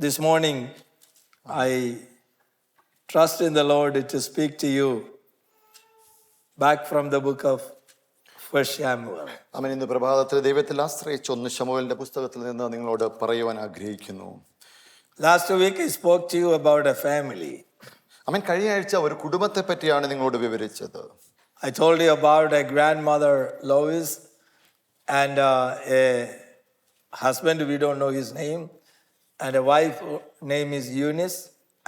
This morning, I trust in the Lord to speak to you back from the book of 1 Samuel. അവൻ ഇന്ന് പ്രഭാതത്തിൽ ദൈവത്തിൽ ആശ്രയിച്ച് 1 ശമൂവേലിന്റെ പുസ്തകത്തിൽ നിന്ന് നിങ്ങളോട് പറയുവാൻ ആഗ്രഹിക്കുന്നു. Last week I spoke to you about a family. അവൻ കഴിഞ്ഞ ആഴ്ച ഒരു കുടുംബത്തെ പറ്റിയാണ് നിങ്ങളോട് വിവരിച്ചത്. I told you about a grandmother, Lois, and a husband, we don't know his name, and a wife, name is Eunice,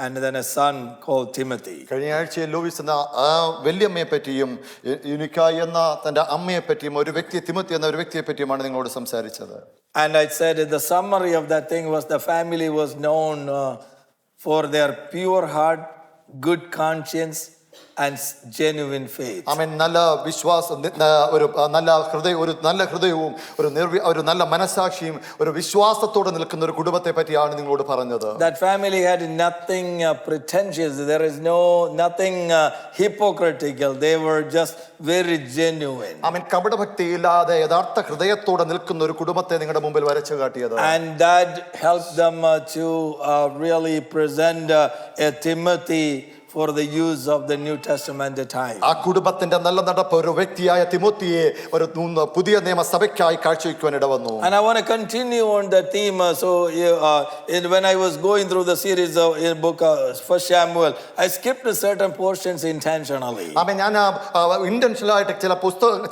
and then a son called Timothy. കഴിഞ്ഞ ആഴ്ചയിൽ Luis എന്ന ആ വല്യമ്മയെ പറ്റിയും യുനിക്ക എന്ന തന്റെ അമ്മയെ പറ്റിയും ഒരു വ്യക്തി തിമോത്തി എന്ന ഒരു വ്യക്തിയെ പറ്റിയുമാണ് നിങ്ങളോട് സംസാരിച്ചത്. And I said the summary of that thing was the family was known for their pure heart, good conscience, and genuine faith. അവൻ നല്ല വിശ്വാസം, ഒരു നല്ല ഹൃദയവും ഒരു നല്ല മനസാക്ഷിയും ഒരു വിശ്വാസത്തോടെ നിൽക്കുന്ന ഒരു കുടുംബത്തെ പറ്റിയാണ് നിങ്ങളോട് പറഞ്ഞത്. That family had nothing pretentious. There is nothing hypocritical. They were just very genuine. അവൻ കപടഭക്തിയില്ലാതെ യഥാർത്ഥ ഹൃദയത്തോടെ നിൽക്കുന്ന ഒരു കുടുംബത്തെ നിങ്ങളുടെ മുമ്പിൽ വരച്ചു കാട്ടിയത്. And that helped them to really present a Timothy for the use of the New Testament time. ആ കുടുംബത്തിന്റെ നല്ല നടപ്പ് ഒരു വ്യക്തിയായ തിമോത്തിയെ ഒരു പുതിയ നിയമസഭയ്ക്കായി കാഴ്ചവെക്കുവാൻ ഇടവന്നു. And I want to continue on the theme. When I was going through the series in book of 1 Samuel, I skipped certain portions intentionally. ഞാൻ ഇന്റൻഷനൽ ആയിട്ട്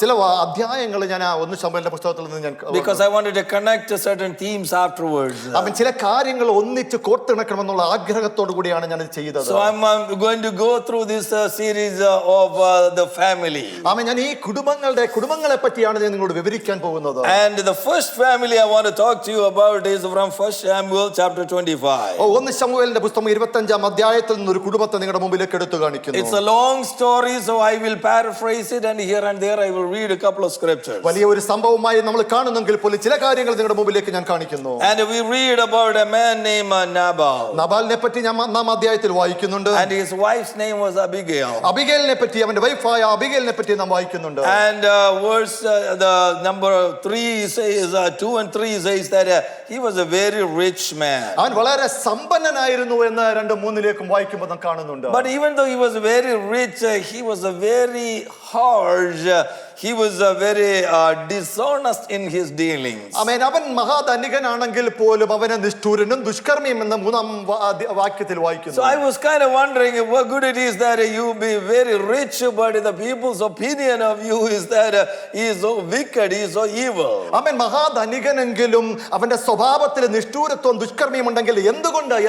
ചില അധ്യായങ്ങൾ ഞാൻ 1 ശമൂവേലിന്റെ പുസ്തകത്തിൽ നിന്ന് ഞാൻ because I wanted to connect to certain themes afterwards. ചില കാര്യങ്ങൾ ഒന്നിച്ച് കോർത്തിണക്കണമെന്നുള്ള ആഗ്രഹത്തോടു കൂടിയാണ് ഞാൻ ഇത് ചെയ്തത്. So I'm going to go through this series of the family. ഞാൻ ഈ കുടുംബങ്ങളെ പറ്റിയാണ് ഞാൻ നിങ്ങളോട് വിവരിക്കാൻ പോകുന്നത്. And the first family I want to talk to you about is from 1 Samuel chapter 25. 1 ശമൂവേലിന്റെ പുസ്തകം 25-ാം അധ്യായത്തിൽ നിന്ന് ഒരു കുടുംബത്തെ നിങ്ങളുടെ മുമ്പിലേക്ക് എടുത്തു കാണിക്കുന്നു. It's a long story, so I will paraphrase it, and here and there I will read a couple of scriptures. വലിയ ഒരു സംഭവമായി നമ്മൾ കാണുന്നെങ്കിൽ പോലും ചില കാര്യങ്ങൾ നിങ്ങളുടെ മുമ്പിലേക്ക് ഞാൻ കാണിക്കുന്നു. And we read about a man named Nabal. നബാലിനെ പറ്റി നാം അധ്യായത്തിൽ വായിക്കുന്നുണ്ട്. And his wife's name was Abigail. അബിഗേലിനെ പറ്റി, അവന്റെ വൈഫായ അബിഗേലിനെ പറ്റി നാം വായിക്കുന്നുണ്ട്. And verse the number 3 says 2 and 3 says that he was a very rich man. അവൻ വളരെ സമ്പന്നനായിരുന്നു എന്ന് 2-3 വായിക്കുമ്പോൾ നാം കാണുന്നുണ്ട്. But even though he was very rich, he was a very harsh. He was very dishonest in his dealings. അവൻ മഹാധനികനാണെങ്കിൽ പോലും അവനെ നിഷ്ഠൂരനും ദുഷ്കർമ്മിയും എന്ന 3-ാം വാക്യത്തിൽ വായിക്കുന്നു. So I was kind of wondering what good it is that you be very rich, but the people's opinion of you is that he is so wicked, he is so evil. അവൻ മഹാധനികനെങ്കിലും അവന്റെ സ്വഭാവത്തിൽ നിഷ്ഠൂരത്വം ദുഷ്കർമ്മിയും ഉണ്ടെങ്കിൽ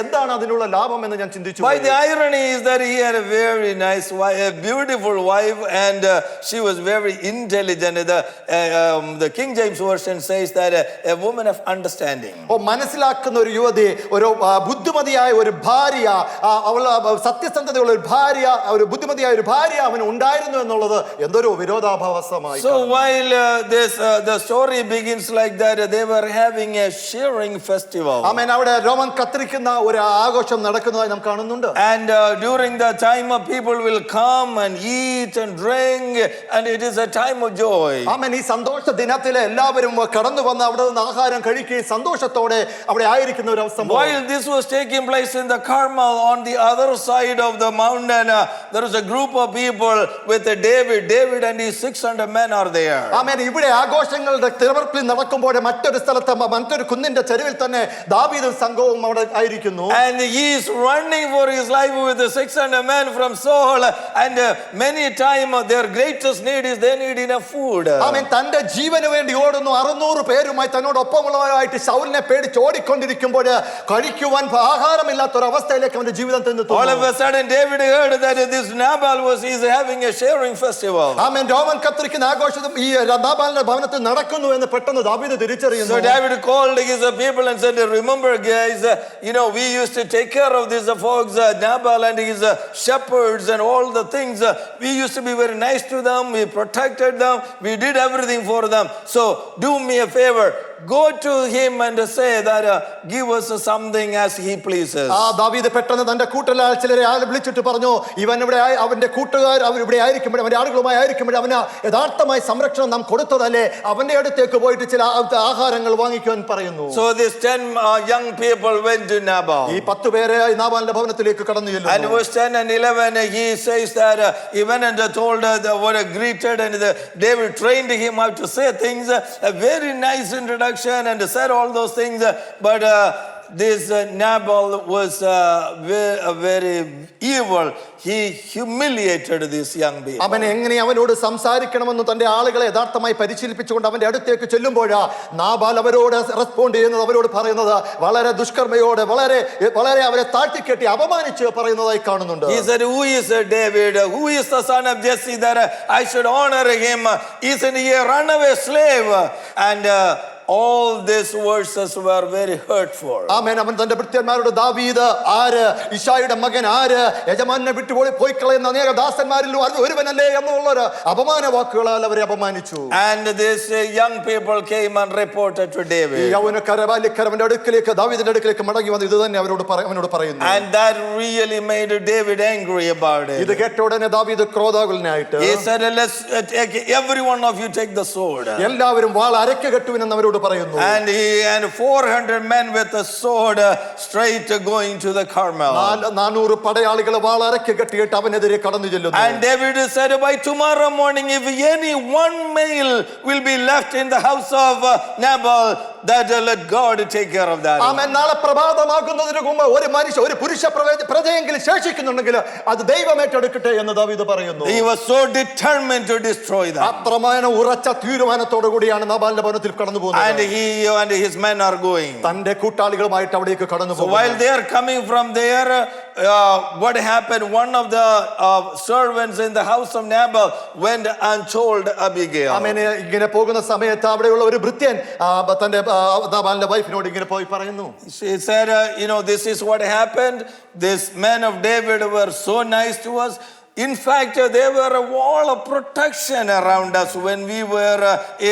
എന്താണ് അതിനുള്ള ലാഭം എന്ന് ഞാൻ ചിന്തിച്ചു. But the irony is that he had a very nice wife, a beautiful wife, and she was very intelligent. The King James version says that a woman of understanding. മനസ്സിലാക്കുന്ന ഒരു യുവതി, ഒരു ബുദ്ധിമതിയായ ഒരു ഭാര്യ, അവൾ സത്യസന്ധതയുള്ള ഒരു ഭാര്യ, ഒരു ബുദ്ധിമതിയായ ഒരു ഭാര്യ അവന് ഉണ്ടായിരുന്നു എന്നുള്ളത് എന്തൊരു വിരോധാഭാസമായി. So while the story begins like that, they were having a shearing festival. അവിടെ രോമം കത്തിരിക്കുന്ന ഒരു ആഘോഷം നടക്കുന്നതായി നാം കാണുന്നുണ്ട്. And during the time people will come and eat and drink, and it is a time of joy. ഈ സന്തോഷ ദിനത്തിൽ എല്ലാവരും കടന്നു വന്ന് അവിടെ നിന്ന് ആഹാരം കഴിക്കുകയും സന്തോഷത്തോടെ അവിടെ ആയിരിക്കുന്ന ഒരു അവസ്ഥ. While this was taking place in the Carmel, on the other side of the mountain, there is a group of people with David and his 600 men are there. ഇവിടെ ആഘോഷങ്ങളുടെ തിരവർപ്പിൽ നടക്കുമ്പോൾ മറ്റൊരു സ്ഥലത്ത് മറ്റൊരു കുന്നിന്റെ ചെരുവിൽ തന്നെ ദാവീദും സംഘവും അവിടെ ആയിരിക്കുന്നു. And he is running for his life with the 600 men from Saul, and many times their greatest need is they need enough food. തന്റെ ജീവന് വേണ്ടി ഓടുന്നു. 600 പേരുമായി തന്നോടൊപ്പമുള്ളവരായിട്ട് ശൗലിനെ പേടിച്ച് ഓടിക്കൊണ്ടിരിക്കുമ്പോൾ കഴിക്കുവാൻ ആഹാരമില്ലാത്ത ഒരു അവസ്ഥയിലേക്ക് അവന്റെ ജീവിതം ചെന്നെത്തുന്നു. All of a sudden David heard that this Nabal is having a shearing festival. രോമൻ കത്തിരിക്കുന്ന ആഘോഷം ഈ നാബാലിന്റെ ഭവനത്തിൽ നടക്കുന്നു എന്ന് പെട്ടെന്ന് ദാവീദ് തിരിച്ചറിയുന്നു. So David called his people and said, remember guys, we used to take care of these folks, Nabal and his shepherds and all the things. We used to be very nice to them, we protected them, we did everything for them. So do me a favor, go to him and say that give us something as he pleases. ആ ദാവീദ് പെട്ടെന്ന് തന്റെ കൂട്ടുകാർ ചിലരെ വിളിച്ചിട്ട് പറഞ്ഞു, ഇവൻ ഇവിടെ അവന്റെ കൂട്ടുകാർ അവർ ഇവിടെ ആയിരിക്കുമ്പോഴേ, അവന്റെ ആളുകളുമായി ആയിരിക്കുമ്പോഴേ അവന് യഥാർത്ഥമായി സംരക്ഷണം നാം കൊടുത്തതല്ലേ, അവന്റെ അടുത്തേക്ക് പോയിട്ട് ചില ആഹാരങ്ങൾ വാങ്ങിക്കുവാൻ പറയുന്നു. So these 10 young people went to Nabal. ഈ 10 പേരെ നാബാലിന്റെ ഭവനത്തിലേക്ക് കടന്നു ചെല്ലുന്നു. And verse 10 and 11 he says that he went and told what greeted, and David trained him how to say things, a very nice introduction, and said all those things, but this Nabal was very evil. He humiliated this young people. അവൻ എങ്ങനെ അവനോട് സംസാരിക്കണമെന്ന് തന്റെ ആളുകളെ യഥാർത്ഥമായി പരിശീലിപ്പിച്ചുകൊണ്ട് അവന്റെ അടുത്തേക്ക് ചെല്ലുമ്പോഴാ Nabal അവരോട് റെസ്പോണ്ട് ചെയ്യുന്നത്, അവരോട് പറയുന്നത് വളരെ ദുഷ്കർമ്മയോടെ വളരെ വളരെ അവരെ താഴ്ത്തിക്കെട്ടി അപമാനിച്ച് പറയുന്നതായി കാണുന്നുണ്ട്. He said, who is David? Who is the son of Jesse that I should honor him? Isn't he a runaway slave? And all these verses were very hurtful. ആമേൻ. അവൻ തന്റെ ഭൃത്യന്മാരോട് ദാവീദ് ആര്, ഇശായിയുടെ മകൻ ആര്, യജമാനെ വിട്ടുപോയി പോയി കളയുന്ന അനേക ദാസന്മാരിൽ ഒരുവനല്ലേ എന്നുള്ള അപമാന വാക്കുകളാൽ അവരെ അപമാനിച്ചു. And these young people came and reported to David. ഈ യൗവനക്കാർ ബാല്യക്കാരവന്റെ അടുക്കിലേക്ക് ദാവീദിന്റെ അടുക്കിലേക്ക് മടങ്ങി വന്ന് ഇത് തന്നെ അവനോട് പറയുന്നു. And that really made David angry about it. ഇത് കേട്ട ഉടനെ ദാവീദ് ക്രോധാകുലനായിട്ട് He said, let's take every one of you take the sword. എല്ലാവരും വാൾ അരയ്ക്ക് കെട്ടുവിനെന്ന് അവരോട് പറയുന്നു. And he and 400 men with a sword straight going to the Carmel. 400 പടയാളികളെ വാൾ അരയ്ക്ക് കെട്ടിയിട്ട് അവനെതിരെ കടന്നു ചെല്ലുന്നു. And David said, by tomorrow morning if any one male will be left in the house of Nabal, that let God take care of that. ആമേൻ. നാളെ പ്രഭാതമാകുന്നതിന് മുമ്പ് ഒരു പുരുഷ പ്രജയെങ്കിലും ശേഷിക്കുന്നുണ്ടെങ്കിൽ അത് ദൈവം ഏറ്റെടുക്കട്ടെ എന്ന് ദാവീദ് പറയുന്നു. He was so determined to destroy them. അത്രമാന ഉറച്ച തീരുമാനത്തോടു കൂടിയാണ് നാബാലിന്റെ ഭവനത്തിൽ കടന്നു പോകുന്നത്. And he and his men are going. തന്റെ കൂട്ടാളികളുമായിട്ട് അവിടേക്ക് കടന്നു So പോകുന്നു. while they are coming from there, what happened? One of the servants in the house of Nabal went and told Abigail. ആമേൻ. ഇങ്ങനെ പോകുന്ന സമയത്ത് അവിടെയുള്ള ഒരു ഭൃത്യൻ തന്റെ നാബാലിന്റെ വൈഫിനോട് ഇങ്ങനെ പോയി പറയുന്നു. She said, this is what happened. These men of David were so nice to us. In fact, they were a wall of protection around us when we were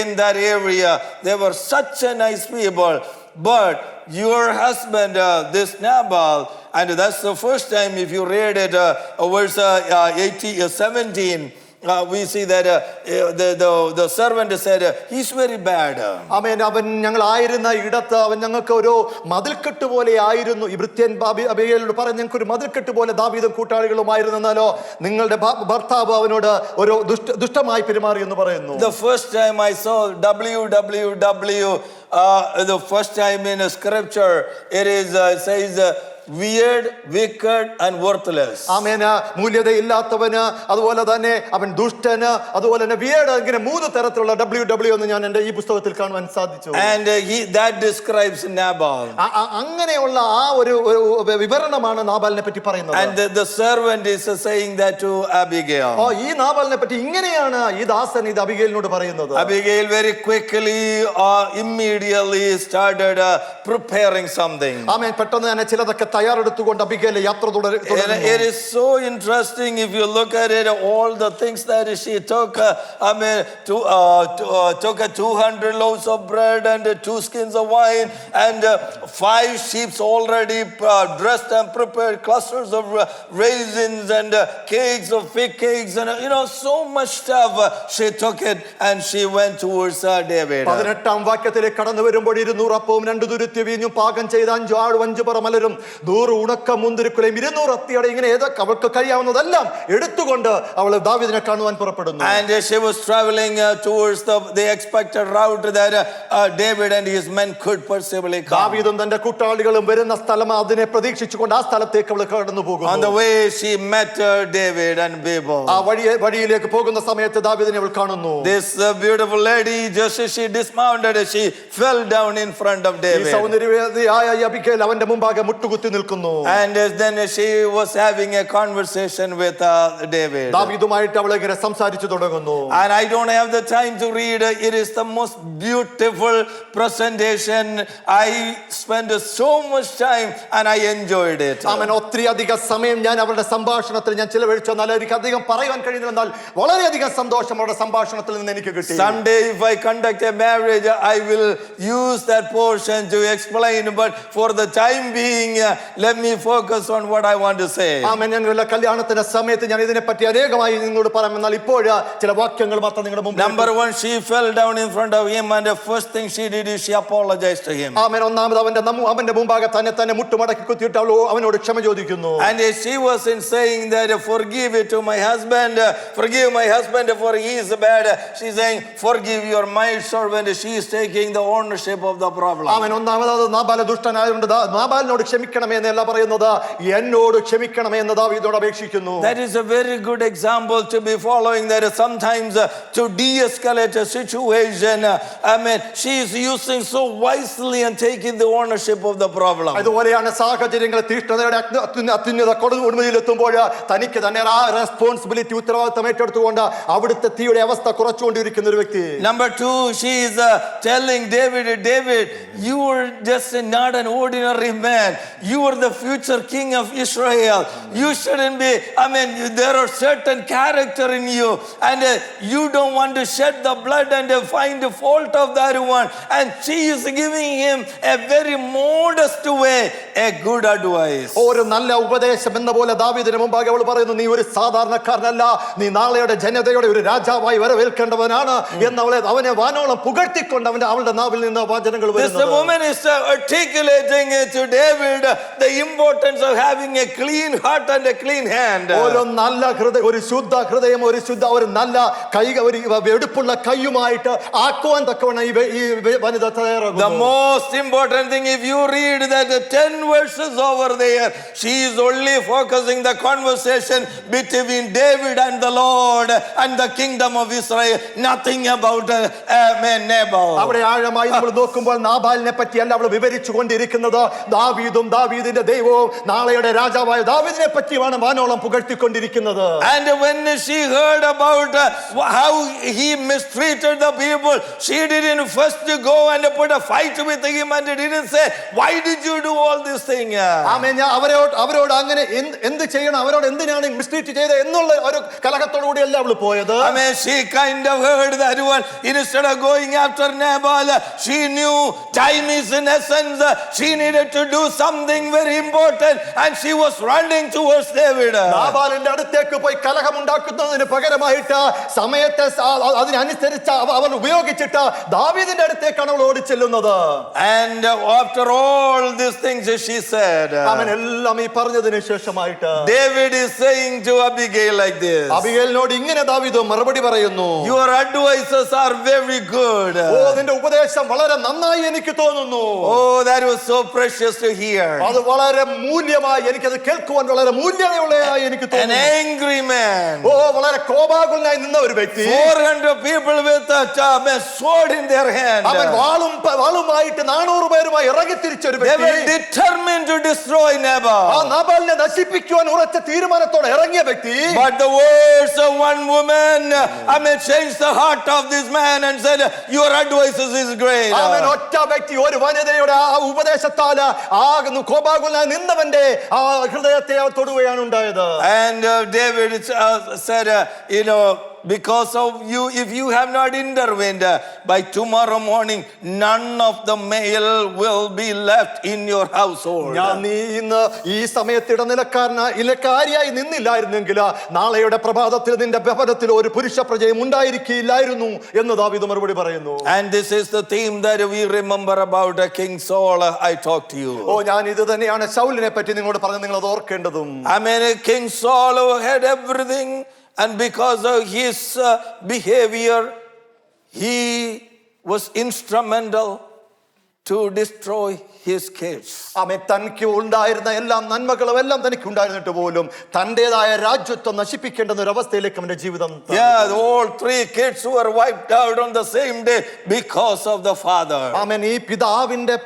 in that area. They were such a nice people. But your husband, this Nabal, and that's the first time if you read it, verse 17, we see that the servant said, he's very bad. ആമേൻ. അവൻ ഞങ്ങളായിരുന്ന ഇടത്ത് അവൻ ഞങ്ങൾക്ക് ഒരു മതിൽക്കെട്ട് പോലെ ആയിരുന്നു. ഈ ഭൃത്യൻ അബിഗയിലോട് പറഞ്ഞു, ഞങ്ങൾക്ക് ഒരു മതിൽക്കെട്ട് പോലെ ദാവീദും കൂട്ടാളികളുമായിരുന്നാലോ നിങ്ങളുടെ ഭർത്താവ് അവനോട് ഒരു ദുഷ്ടമായി പെരുമാറി എന്ന് പറയുന്നു. The first time I saw WWW, the first time in a scripture, it says weird, wicked and worthless. ആമേൻ. മൂല്യതയില്ലാത്തവന്, അതുപോലെ തന്നെ അവൻ ദുഷ്ടന്, അതുപോലെ തന്നെ വിയേഡ്, ഇങ്ങനെ 3 തരത്തിലുള്ള WW എന്ന് ഞാൻ എൻ്റെ ഈ പുസ്തകത്തിൽ കാണുവാൻ സാധിച്ചു. And that describes Nabal. അങ്ങനെയുള്ള ആ ഒരു വിവരണമാണ് നാബാലിനെ പറ്റി പറയുന്നത്. And the servant is saying that to Abigail. ഈ നാബാലിനെ പറ്റി ഇങ്ങനെയാണ് ഈ ദാസൻ ഇത് അബിഗയിലിനോട് പറയുന്നത്. Abigail very quickly immediately started preparing something. ആമേൻ. പെട്ടെന്ന് തന്നെ ചിലതൊക്കെ തയ്യാറെടുത്തുകൊണ്ട് അബിഗയിലെ യാത്ര തുടരുന്നു. It is so interesting if you look at it, all the things that she took. Took 200 loaves of bread and 2 skins of wine and 5 sheep already dressed and prepared, clusters of raisins and cakes of fig cakes, and so much stuff. She took it and she went towards David. 18 വാക്യത്തിലേക്ക് കടന്നു വരുമ്പോൾ 200 അപ്പവും 2 തുരുത്തി വീഞ്ഞും പാകം ചെയ്ത 5 ആടും 5 പറമലരും 100 ഉണക്ക മുന്തിരിക്കുലയും 200 അത്തിയുടെ ഇങ്ങനെ ഏതൊക്കെ അവൾക്ക് കഴിയാവുന്നതെല്ലാം എടുത്തുകൊണ്ട് അവൾ ദാവീദിനെ കാണുവാൻ പുറപ്പെടുന്നു. And she was traveling towards the expected route that David and his men could possibly come. ദാവീദും തന്റെ കൂട്ടാളികളും വരുന്ന സ്ഥലം അതിനെ പ്രതീക്ഷിച്ചുകൊണ്ട് ആ സ്ഥലത്തേക്ക് അവൾ കടന്നു പോകുന്നു. On the way she met David and Bibal. ആ വഴിയിലേക്ക് പോകുന്ന സമയത്ത് ദാവീദിനെ അവൾ കാണുന്നു. This beautiful lady, just as she dismounted, she fell down in front of David. ഈ സൗന്ദര്യവതിയായ അബിഗയിൽ അവന്റെ മുമ്പാകെ മുട്ടുകുത്തി നിൽക്കുന്നു. And then she was having a conversation with David. ദാവീദുമായിട്ട് അവൾ ഇങ്ങനെ സംസാരിച്ചു തുടങ്ങുന്നു. And I don't have the time to read. It is the most beautiful presentation. I spent so much time and I enjoyed it. ആമേൻ. ഒത്തിരി അധികം സമയം ഞാൻ അവരുടെ സംഭാഷണത്തിൽ ഞാൻ ചിലവഴിച്ചു. എന്നാൽ എനിക്ക് അധികം പറയുവാൻ കഴിയുന്നില്ല. എന്നാൽ വളരെയധികം സന്തോഷം അവരുടെ സംഭാഷണത്തിൽ നിന്ന് എനിക്ക് കിട്ടി. Someday if I conduct a marriage, I will use that portion to explain, but for the time being, let me focus on what I want to say. ആമേൻ. ഞങ്ങളുടെ കല്യാണത്തിന്റെ സമയത്ത് ഞാൻ ഇതിനെപ്പറ്റി അനേകമായി നിങ്ങളോട് പറയാം. എന്നാൽ ഇപ്പോൾ ചില വാക്യങ്ങൾ മാത്രം നിങ്ങളുടെ മുമ്പിൽ. Number one, she fell down in front of him, and the first thing she did is she apologized to him. ആമേൻ. ഒന്നാമത് അവന്റെ മുമ്പാകെ തന്നെ മുട്ടുമടക്കി കുത്തിയിട്ട് അവനോട് ക്ഷമ ചോദിക്കുന്നു. And she wasn't saying that forgive it to my husband, forgive my husband for he is bad. She's saying forgive your maid servant. She is taking the ownership of the problem. ആമേൻ. ഒന്നാമത് Nabal ദുഷ്ടനായതുകൊണ്ട് നാബാലിനോട് ക്ഷമിക്കണമേ എന്നല്ല പറയുന്നത്, എന്നോട് ക്ഷമിക്കണമേ എന്ന് ദാവീദോട് അപേക്ഷിക്കുന്നു. That is a very good example to be following, that sometimes to de-escalate a situation, she is using so wisely and taking the ownership of the problem. അതുപോലെയാണ് സാഹചര്യങ്ങൾ തീഷ്ണതയുടെ അത്യുന്നത കൊടുമുടിയിലെത്തുമ്പോൾ തനിക്ക് തന്നെ ആ റെസ്പോൺസിബിലിറ്റി ഉത്തരവാദിത്തം ഏറ്റെടുത്തുകൊണ്ട് അവിടുത്തെ തീയുടെ അവസ്ഥ കുറച്ചുകൊണ്ടിരിക്കുന്ന ഒരു വ്യക്തി. Number two, she is telling David, you are just not an ordinary man. You are the future king of Israel. You shouldn't be, there are certain character in you, and you don't want to shed the blood and find the fault of that one. And she is giving him a very modest way, a good advice. ഒരു നല്ല ഉപദേശം എന്ന പോലെ ദാവീദിന് മുമ്പാകെ അവൾ പറയുന്നു, നീ ഒരു സാധാരണക്കാരനല്ല, നീ നാളെയുടെ ജനതയുടെ ഒരു രാജാവായി വരവേൽക്കേണ്ടവനാണ് എന്ന് അവനെ വാനോളം പുകഴ്ത്തിക്കൊണ്ട് അവളുടെ നാവിൽ നിന്ന് വചനങ്ങൾ വരുന്നു. This woman is articulating to David the importance of having a clean heart and a clean hand. ഒരു നല്ല ഹൃദയം, ഒരു ശുദ്ധ ഹൃദയം, ഒരു നല്ല കൈ, ഒരു വെടുപ്പുള്ള കൈയുമായിട്ട് ആക്കുവാൻ തക്കവണ്ണം ഈ വനിത തയ്യാറാകുന്നു. The most important thing, if you read that 10 verses over there, she is only focusing the conversation between David and the Lord and the kingdom of Israel, nothing about Nabal. അവിടെ ആഴമായി നമ്മൾ നോക്കുമ്പോൾ നാബാലിനെ പറ്റിയല്ല അവൾ വിവരിച്ചു കൊണ്ടിരിക്കുന്നത്, ദാവീദും ദാവീദിന്റെ ദൈവവും നാളെയുടെ രാജാവായ ദാവീദിനെ പറ്റിയാണ് വാനോളം പുകഴ്ത്തിക്കൊണ്ടിരിക്കുന്നത്. And when she heard about how he mistreated the people, she didn't first go and put a fight with him, and didn't say, why did you do all this thing? ആമേൻ. അവരോട് അങ്ങനെ എന്ത് ചെയ്യണം, അവരോട് എന്തിനാണ് മിസ്ട്രീറ്റ് ചെയ്തത് എന്നുള്ള ഒരു കലഹത്തോടുകൂടിയല്ല അവൾ പോയത്. She kind of heard that one. Instead of going after Nabal, she knew time is in essence. She needed to do something very important, and she was running towards David. നാബാലിന്റെ അടുത്തേക്ക് പോയി കലഹമുണ്ടാക്കുന്നതിന് പകരമായിട്ട് സമയത്തെ അതിനനുസരിച്ച് അവൾ ഉപയോഗിച്ചിട്ട് ദാവീദിന്റെ അടുത്തേക്കാണ് അവൾ ഓടിച്ചെല്ലുന്നത്. And after all these things she said, അവൻ എല്ലാം ഈ പറഞ്ഞതിന് ശേഷമായിട്ട് David is saying to Abigail like this, അബിഗേലിനോട് ഇങ്ങനെ ദാവീദ് മറുപടി പറയുന്നു, your advices are very good. ഓ, നിന്റെ ഉപദേശം വളരെ നന്നായി എനിക്ക് തോന്നുന്നു. Oh, that was so precious to hear. അത് വളരെ മൂല്യമായി, എനിക്കത് കേൾക്കുവാൻ വളരെ മൂല്യമുള്ളതായി എനിക്ക് An തോന്നുന്നു. angry man, ഓ, വളരെ കോപാകുലനായി നിന്ന ഒരു വ്യക്തി, 400 people with a sword in their hand. അവൻ വാളുമായിട്ട് 400 പേരുമായി ഇറങ്ങി തിരിച്ച ഒരു They വ്യക്തി, were determined to destroy ആ Nabal. നാബാലിനെ നശിപ്പിക്കുവാൻ ഉറച്ച തീരുമാനത്തോടെ ഇറങ്ങിയ വ്യക്തി, But the words of one woman, changed the heart of this man and said, your advices is great. അവൻ ഒറ്റ വ്യക്തി, ഒരു വനിതയുടെ ആ ഉപദേശത്താൽ ആകുന്നു കോപാകുലനായി നിന്നവന്റെ ആ ഹൃദയത്തെ തൊടുകയാണ് ഉണ്ടായത്. And David said, because of you, if you have not intervened, by tomorrow morning none of the male will be left in your household. ഞാൻ നീ ഇന്ന് ഈ സമയത്ത് ഇടനിലക്കാരിയായി നിന്നില്ലായിരുന്നെങ്കിൽ നാളെയുടെ പ്രഭാതത്തിൽ നിന്റെ ഭവനത്തിൽ ഒരു പുരുഷ പ്രജയും ഉണ്ടായിരിക്കില്ലായിരുന്നു എന്ന് ദാവീദ് മറുപടി പറയുന്നു. And this is the theme that we remember about King Saul. I talked to you. ഓ, ഞാൻ ഇത് തന്നെയാണ് ശൗലിനെ പറ്റി നിങ്ങളോട് പറഞ്ഞത്, നിങ്ങൾ അത് ഓർക്കേണ്ടതും. King Saul had everything, and because of his behavior, he was instrumental to destroy his kids. തനിക്ക് ഉണ്ടായിരുന്ന എല്ലാ നന്മകളും എല്ലാം തനിക്ക് ഉണ്ടായിരുന്നിട്ട് പോലും തന്റേതായ രാജ്യത്വം നശിപ്പിക്കേണ്ടുന്ന ഒരു അവസ്ഥയിലേക്ക് അവന്റെ ജീവിതം. All 3 kids were wiped out on the same day because of the father. ഈ പിതാവിന്റെ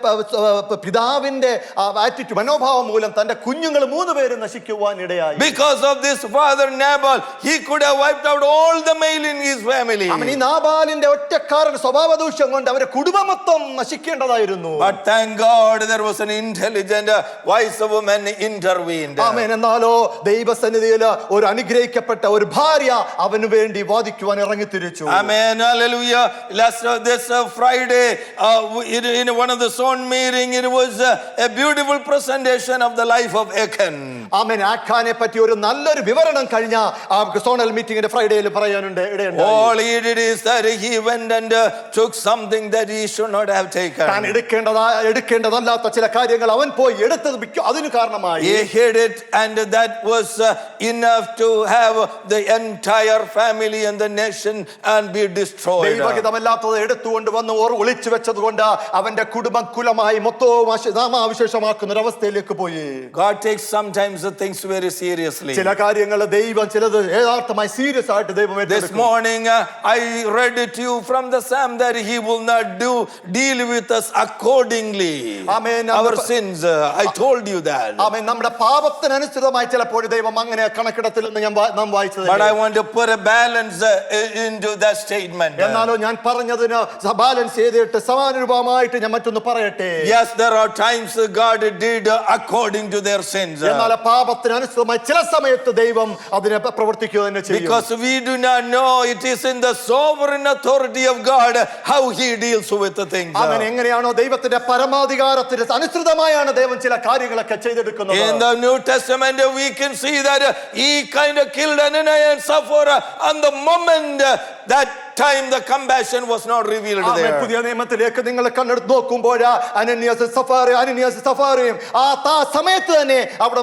ആറ്റിറ്റ്യൂഡ് മനോഭാവം മൂലം തന്റെ കുഞ്ഞുങ്ങൾ 3 പേര് നശിക്കുവാൻ ഇടയായി. Because of this father Nabal, he could have wiped out all the male in his family. ഈ നാബാലിന്റെ ഒറ്റക്കാരൻ സ്വഭാവ ദൂഷ്യം കൊണ്ട് അവരുടെ കുടുംബം മൊത്തം നശിക്കേണ്ടതായിരുന്നു. ഉണ്ടായിരുന്നു. But thank God there was an intelligent, wise woman intervened. ആമേൻ. എന്നാലോ ദൈവസന്നിധിയിൽ ഒരു അനുഗ്രഹിക്കപ്പെട്ട ഒരു ഭാര്യ അവന് വേണ്ടി വാദിക്കുവാൻ ഇറങ്ങിത്തിരിച്ചു. Amen. Hallelujah. This Friday, in one of the zone meeting, it was a beautiful presentation of the life of Achan. ആമേൻ. ആഖാനെ പറ്റി ഒരു നല്ലൊരു വിവരണം കഴിഞ്ഞ സോണൽ മീറ്റിംഗിന്റെ ഫ്രൈഡേയിൽ പറയാനുണ്ട് ഇടയുണ്ടായി. All he did is that he went and took something that he should not have taken. താൻ എടുക്കേണ്ടതല്ലാത്ത ചില കാര്യങ്ങൾ അവൻ പോയി എടുത്തത് അതിന് കാരണമായി. He hid it, and that was enough to have the entire family and the nation and be destroyed. ദൈവഹിതമല്ലാത്തത് എടുത്തുകൊണ്ട് വന്ന് ഒളിച്ചു വെച്ചത് കൊണ്ട് അവന്റെ കുടുംബം കുലമായി മൊത്തവും നാമാവിശേഷമാക്കുന്ന ഒരു അവസ്ഥയിലേക്ക് പോയി. God takes sometimes the things very seriously. ചില കാര്യങ്ങൾ ദൈവം ചിലത് യഥാർത്ഥമായി സീരിയസ് ആയിട്ട് ദൈവം This morning I read it to you from the Psalm that he will not deal with us accordingly. Amen. Our sins, I told you that. ആമേൻ. നമ്മുടെ പാപത്തിനനുസൃതമായി ചിലപ്പോൾ ദൈവം അങ്ങനെ കണക്കിടത്തില്ലെന്ന് നാം വായിച്ചത്. But I want to put a balance into that statement. എന്നാലോ ഞാൻ പറഞ്ഞതിന് balance ചെയ്തിട്ട് സമാനുരൂപമായിട്ട് ഞാൻ മറ്റൊന്ന് പറയട്ടെ. Yes, there are times God did according to their sins. എന്നാൽ പാപത്തിനനുസൃതമായി ചില സമയത്ത് ദൈവം അതിനെ പ്രവർത്തിക്കുക തന്നെ ചെയ്യും. Because we do not know, it is in the sovereign authority of God how he deals with the things. ആമേൻ. എങ്ങനെയാണോ ദൈവത്തിന്റെ പരമാധികാരത്തിന് അനുസൃതമായാണ് ദൈവം ചില കാര്യങ്ങളൊക്കെ ചെയ്തെടുക്കുന്നത്. In the New Testament we can see that he kind of killed Ananias and Sapphira on the moment that time the compassion was not revealed there. പുതിയ നിയമത്തിലേക്ക് നിങ്ങൾ കണ്ണെടുത്ത് നോക്കുമ്പോൾ അനന്യാസ് സഫാറയും ആ സമയത്ത് തന്നെ അവിടെ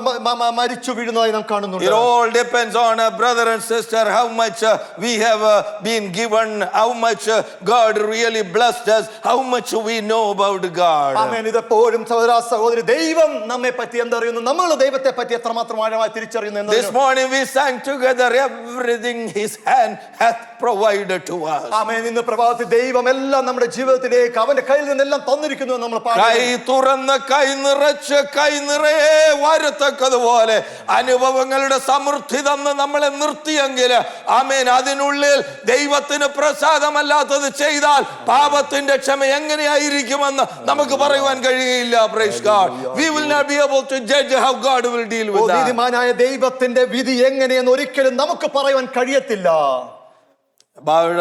മരിച്ചു വീഴുന്നതായി നാം കാണുന്നുണ്ട്. It all depends on brother and sister how much we have been given, how much God really blessed us, how much we know about God. ആമേൻ. ഇതെപ്പോഴും സഹോദര സഹോദരി ദൈവം നമ്മെ പറ്റി എന്തറിയുന്നു, നമ്മൾ ദൈവത്തെ പറ്റി എത്രമാത്രം ആഴമായി തിരിച്ചറിയുന്നു. This morning we sang together, everything his hand hath provided to us. ആമേൻ. ഇന്ന് പ്രഭാതത്തിൽ ദൈവം എല്ലാം നമ്മുടെ ജീവിതത്തിലേക്ക് അവന്റെ കയ്യിൽ നിന്നെല്ലാം തന്നിരിക്കുന്നു നമ്മൾ കൈ തുറന്ന് കൈ നിറച്ച് കൈ നിറയെ വരത്തക്കതുപോലെ അനുഭവങ്ങളുടെ സമൃദ്ധി തന്ന് നമ്മളെ നിർത്തിയെങ്കിൽ ആമേൻ അതിനുള്ളിൽ ദൈവത്തിന് പ്രസാദമല്ലാത്തത് ചെയ്താൽ പാപത്തിന്റെ ക്ഷമ എങ്ങനെയായിരിക്കുമെന്ന് നമുക്ക് പറയുവാൻ കഴിയില്ല. Praise God. We will not be able to judge how God will deal with that. നീതിമാനായ ദൈവത്തിന്റെ വിധി എങ്ങനെയെന്ന് ഒരിക്കലും നമുക്ക് പറയുവാൻ കഴിയത്തില്ല. About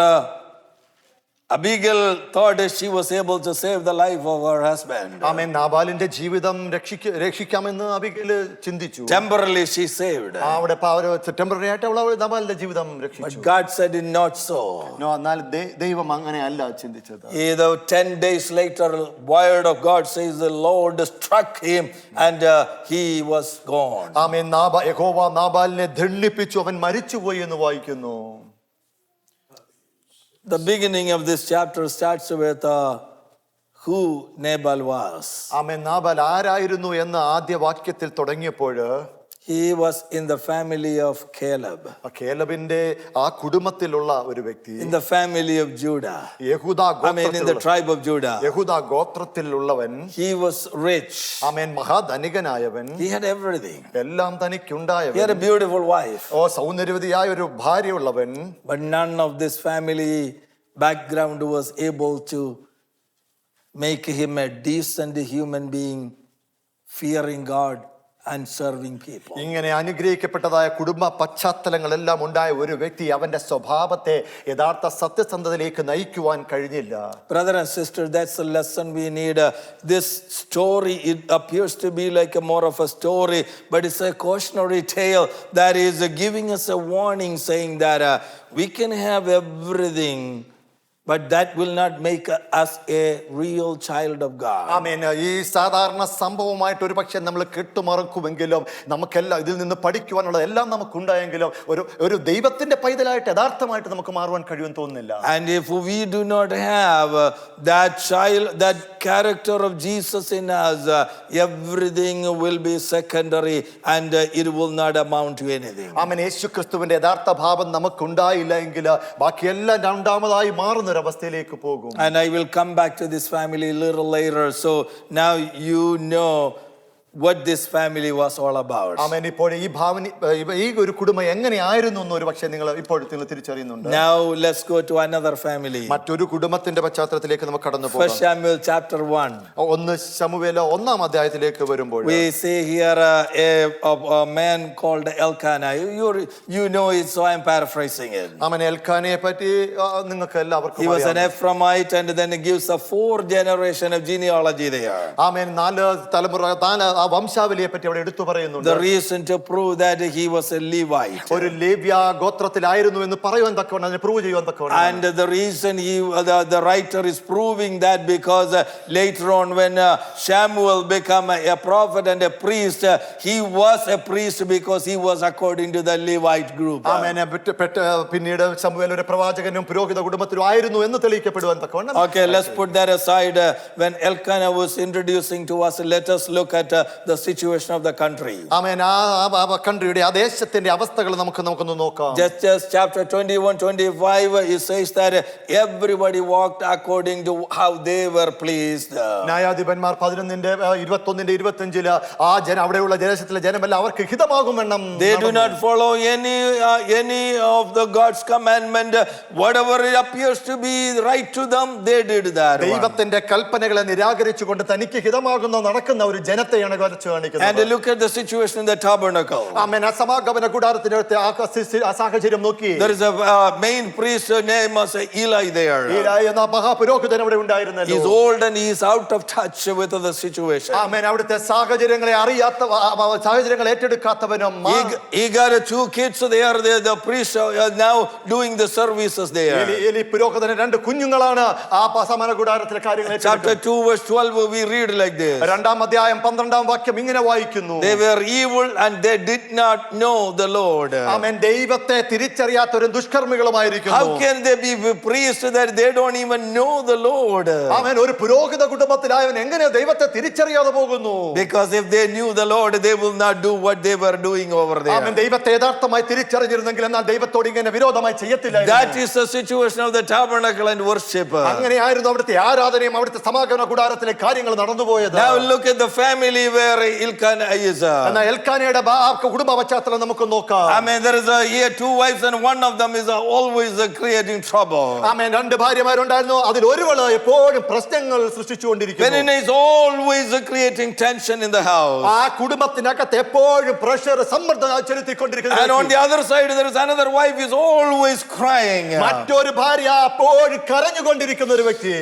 Abigail thought that she was able to save the life of her husband. ആമേൻ. നാബാലിന്റെ ജീവിതം രക്ഷിക്കാമെന്ന് അബിഗയിൽ ചിന്തിച്ചു. Temporarily she saved. അവിടെ ടെമ്പററി ആയിട്ട് അവൾ നാബാലിന്റെ ജീവിതം രക്ഷിച്ചു. But God said it not so. എന്നാൽ ദൈവം അങ്ങനെ അല്ല ചിന്തിച്ചത്. Either 10 days later, word of God says the Lord struck him and he was gone. ആമേൻ. യഹോവ നാബാലിനെ ദണ്ഡിപ്പിച്ചു, അവൻ മരിച്ചുപോയി എന്ന് വായിക്കുന്നു. The beginning of this chapter starts with who Nabal was. Amen. Nabal ആരായിരുന്നു എന്ന് ആദ്യ വാക്യത്തിൽ തുടങ്ങിയപ്പോൾ he was in the family of Caleb. കേലബിന്റെ ആ കുടുംബത്തിലുള്ള ഒരു വ്യക്തി. In the family of Judah. യഹൂദാ ഗോത്രത്തിൽ, in the tribe of Judah. യഹൂദാ ഗോത്രത്തിലുള്ളവൻ. He was rich. Amen. മഹാധനികനായവൻ. He had everything. എല്ലാം തനിക്കുണ്ടായവൻ. He had a beautiful wife. സൗന്ദര്യവതിയായ ഒരു ഭാര്യയുള്ളവൻ. But none of this family background was able to make him a decent human being, fearing God and serving people. ഇങ്ങനെ അനുഗ്രഹിക്കപ്പെട്ടതായ കുടുംബ പശ്ചാത്തലങ്ങളെല്ലാം ഉണ്ടായ ഒരു വ്യക്തി അവന്റെ സ്വഭാവത്തെ യഥാർത്ഥ സത്യസന്ധതയിലേക്ക് നയിക്കുവാൻ കഴിഞ്ഞില്ല. Brother and sister, that's a lesson we need. This story, it appears to be like a more of a story, but it's a cautionary tale that is giving us a warning, saying that we can have everything, but that will not make us a real child of God. ആമേൻ. ഈ സാധാരണ സംഭവമായിട്ട് ഒരു പക്ഷേ നമ്മൾ കെട്ടുമറക്കുമെങ്കിലും നമുക്കെല്ലാം ഇതിൽ നിന്ന് പഠിക്കുവാനുള്ള എല്ലാം നമുക്കുണ്ടായെങ്കിലും ഒരു ദൈവത്തിന്റെ പൈതലായിട്ട് യഥാർത്ഥമായിട്ട് നമുക്ക് മാറുവാൻ കഴിയുമെന്ന് തോന്നുന്നില്ല. And if we do not have that character of Jesus in us, everything will be secondary and it will not amount to anything. ആമേൻ. യേശു ക്രിസ്തുവിന്റെ യഥാർത്ഥ ഭാവം നമുക്കുണ്ടായില്ല എങ്കിൽ ബാക്കിയെല്ലാം രണ്ടാമതായി മാറുന്ന ഒരു അവസ്ഥയിലേക്ക് പോകും. And I will come back to this family a little later. So now you know what this family was all about. ആമേൻ. ഇപ്പോൾ ഈ ഒരു കുടുംബം എങ്ങനെയായിരുന്നു എന്ന് ഒരു പക്ഷേ നിങ്ങൾ ഇപ്പോൾ തിരിച്ചറിയുന്നുണ്ട്. Now let's go to another family. മറ്റൊരു കുടുംബത്തിന്റെ പശ്ചാത്തലത്തിലേക്ക് നമുക്ക് കടന്നു പോകാം. 1 Samuel chapter 1. 1 ശമൂവേൽ 1-ാം അധ്യായത്തിലേക്ക് വരുമ്പോൾ We see here a man called Elkanah. You know it, so I'm paraphrasing it. ആമേൻ. എൽക്കാനയെ പറ്റി നിങ്ങൾക്ക് എല്ലാവർക്കും He was an അറിയാം. Ephraimite, and then it gives a 4 generation of genealogy there. ആമേൻ. 4 തലമുറ ആ വംശാവലിയെ പറ്റി അവിടെ എടുത്തു പറയുന്നുണ്ട്. The reason to prove that he was a Levite. ഒരു ലേവ്യ ഗോത്രത്തിലായിരുന്നു എന്ന് പറയുവാൻ തക്കവണ്ണം, അതിനെ പ്രൂവ് ചെയ്യുവാൻ തക്കവണ്ണം. And the reason the writer is proving that because later on when Samuel became a prophet and a priest, he was a priest because he was according to the Levite group. ആമേൻ. പിന്നീട് ശമൂവേൽ ഒരു പ്രവാചകനും പുരോഹിത കുടുംബത്തിലും ആയിരുന്നു എന്ന് തെളിയിക്കപ്പെടുവാൻ തക്കവണ്ണം. Okay, let's put that aside. When Elkanah was introducing to us, let us look at the situation of the country. ആമേൻ. ആ കൺട്രിയുടെ ആ ദേശത്തിന്റെ അവസ്ഥകൾ നമുക്കൊന്ന് നോക്കാം. Just chapter 21-25, it says that everybody walked according to how they were pleased. ന്യായാധിപന്മാർ 11-21 അവിടെയുള്ള ദേശത്തിലെ ജനമെല്ലാം അവർക്ക് ഹിതമാകും വണ്ണം They do not follow any of the God's commandment. Whatever it appears to be right to them, they did that. ദൈവത്തിന്റെ കൽപ്പനകളെ നിരാകരിച്ചുകൊണ്ട് തനിക്ക് ഹിതമാകുന്ന നടക്കുന്ന ഒരു ജനത്തെയാണ് വരച്ചു കാണിക്കുന്നത്. And look at the situation in the tabernacle. ആമേൻ. സമാഗമന കൂടാരത്തിനടുത്ത് ആ സാഹചര്യം നോക്കി. There is a main priest named Eli there. ഈലാ എന്ന മഹാപുരോഹിതൻ അവിടെ ഉണ്ടായിരുന്നല്ലോ. He's old and he is out of touch with the situation. ആമേൻ. അവിടുത്തെ സാഹചര്യങ്ങളെ സാഹചര്യങ്ങൾ ഏറ്റെടുക്കാത്തവനും. He got 2 kids there. The priest now doing the services there. എലി പുരോഹിതന് 2 കുഞ്ഞുങ്ങളാണ് ആ സമാഗമന കൂടാരത്തിലെ കാര്യങ്ങൾ. Chapter 2:12 we read like this. 2-ാം അധ്യായം 12-ാം വാക്യം ഇങ്ങനെ വായിക്കുന്നു. They were evil and they did not know the Lord. ആമേൻ. ദൈവത്തെ തിരിച്ചറിയാത്തവരും ദുഷ്കർമ്മികളുമായിരിക്കുന്നു. How can they be priests that they don't even know the Lord? ആമേൻ. ഒരു പുരോഹിത കുടുംബത്തിലായവൻ എങ്ങനെ ദൈവത്തെ തിരിച്ചറിയാതെ പോകുന്നു? Because if they knew the Lord, they will not do what they were doing over there. ആമേൻ. ദൈവത്തെ യഥാർത്ഥമായി തിരിച്ചറിഞ്ഞിരുന്നെങ്കിൽ എന്നാൽ ദൈവത്തോട് ഇങ്ങനെ വിരോധമായി ചെയ്യത്തില്ലായിരുന്നു. That is the situation of the tabernacle and worship. അങ്ങനെയായിരുന്നു അവിടുത്തെ ആരാധനയും അവിടുത്തെ സമാഗമന കൂടാരത്തിലെ കാര്യങ്ങൾ നടന്നുപോയത്. Now look at the family where Elkanah is. എന്നാൽ എൽക്കാനയുടെ കുടുംബ പശ്ചാത്തലം നമുക്ക് നോക്കാം. I mean, there is here 2 wives and one of them is always creating trouble. ആമേൻ. 2 ഭാര്യമാരുണ്ടായിരുന്നു. അതിൽ ഒരുവള് എപ്പോഴും പ്രശ്നങ്ങൾ സൃഷ്ടിച്ചുകൊണ്ടിരിക്കുന്നു. Penina is always creating tension in the house. ആ കുടുംബത്തിനകത്ത് എപ്പോഴും പ്രഷർ സമ്മർദ്ദം ചെലുത്തിക്കൊണ്ടിരിക്കുന്നു. And on the other side there is another wife is always crying. മറ്റൊരു ഭാര്യ എപ്പോഴും കരഞ്ഞുകൊണ്ടിരിക്കുന്ന ഒരു വ്യക്തി.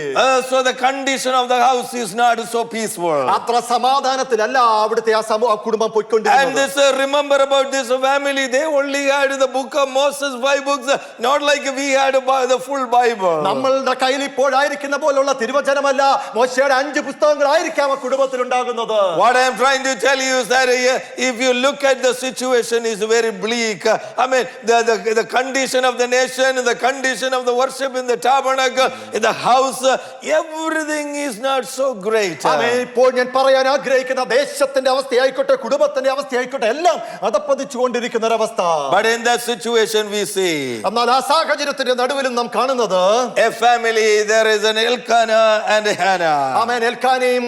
So the condition of the house is not so peaceful. അത്ര സമാധാനത്തിലല്ല അവിടുത്തെ ആ കുടുംബം And പോയിക്കൊണ്ടിരിക്കുന്നത്. this remember about this family, they only had the book of Moses, 5 books, not like we had the full Bible. നമ്മളുടെ കയ്യിൽ ഇപ്പോഴായിരിക്കുന്ന പോലുള്ള തിരുവചനമല്ല, മോശയുടെ 5 പുസ്തകങ്ങളായിരിക്കാം ആ കുടുംബത്തിൽ ഉണ്ടാകുന്നത്. What I am trying to tell you is that if you look at the situation is very bleak. I mean the condition of the nation, the condition of the worship in the tabernacle, in the house, everything is not so great. ആമേൻ. ഇപ്പോൾ ഞാൻ പറയാൻ ആഗ്രഹിക്കുന്ന ദേശത്തിന്റെ അവസ്ഥയായിക്കോട്ടെ കുടുംബത്തിന്റെ അവസ്ഥയായിക്കോട്ടെ എല്ലാം അതപ്പതിച്ചുകൊണ്ടിരിക്കുന്ന ഒരവസ്ഥ. But in that situation we see എന്നാൽ ആ സാഹചര്യത്തിന്റെ നടുവിലും നാം കാണുന്നത് a family, there is an Elkanah and Hannah. ആമേൻ. എൽക്കാനയും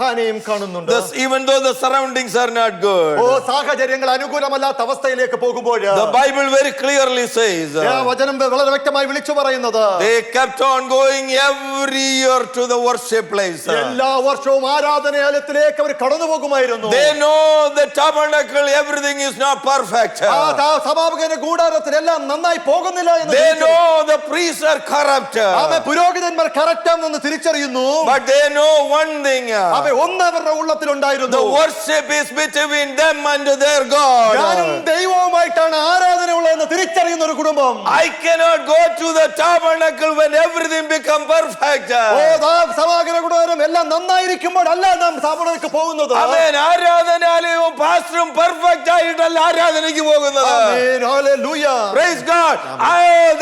ഹാനയും കാണുന്നുണ്ട്. Even though the surroundings are not good, സാഹചര്യങ്ങൾ അനുകൂലമല്ലാത്ത അവസ്ഥയിലേക്ക് പോകുമ്പോൾ the Bible very clearly says വചനം വളരെ വ്യക്തമായി വിളിച്ചു പറയുന്നത് they kept on going every year to the worship place. എല്ലാ വർഷവും ആരാധനാലയത്തിലേക്ക് അവർ കടന്നു പോകുമായിരുന്നു. They know the tabernacle, everything is not perfect. സമാഗമന കൂടാരത്തിൽ എല്ലാം നന്നായി പോകുന്നില്ല എന്ന് They know the priests are corrupt. പുരോഹിതന്മാർ കറക്റ്റ് ആണെന്ന് തിരിച്ചറിയുന്നു. But they know one thing. ഒന്ന് അവരുടെ ഉള്ളത്തിലുണ്ടായിരുന്നു. The worship is between them and their God. ഞാനും ദൈവവുമായിട്ടാണ് ആരാധന ഉള്ളതെന്ന് തിരിച്ചറിയുന്ന ഒരു കുടുംബം. I cannot go to the tabernacle when everything become perfect. സമാഗമന കൂടാരം എല്ലാം നന്നായിരിക്കുമ്പോൾ അല്ല നാം സമാഗമനത്തിലേക്ക് പോകുന്നത്. ആമേൻ. ആരാധനാലയവും പാസ്റ്ററും പെർഫെക്റ്റ് ആയിട്ടല്ല ആരാധനയ്ക്ക് പോകുന്നത്. ആമേൻ. Hallelujah. Praise God.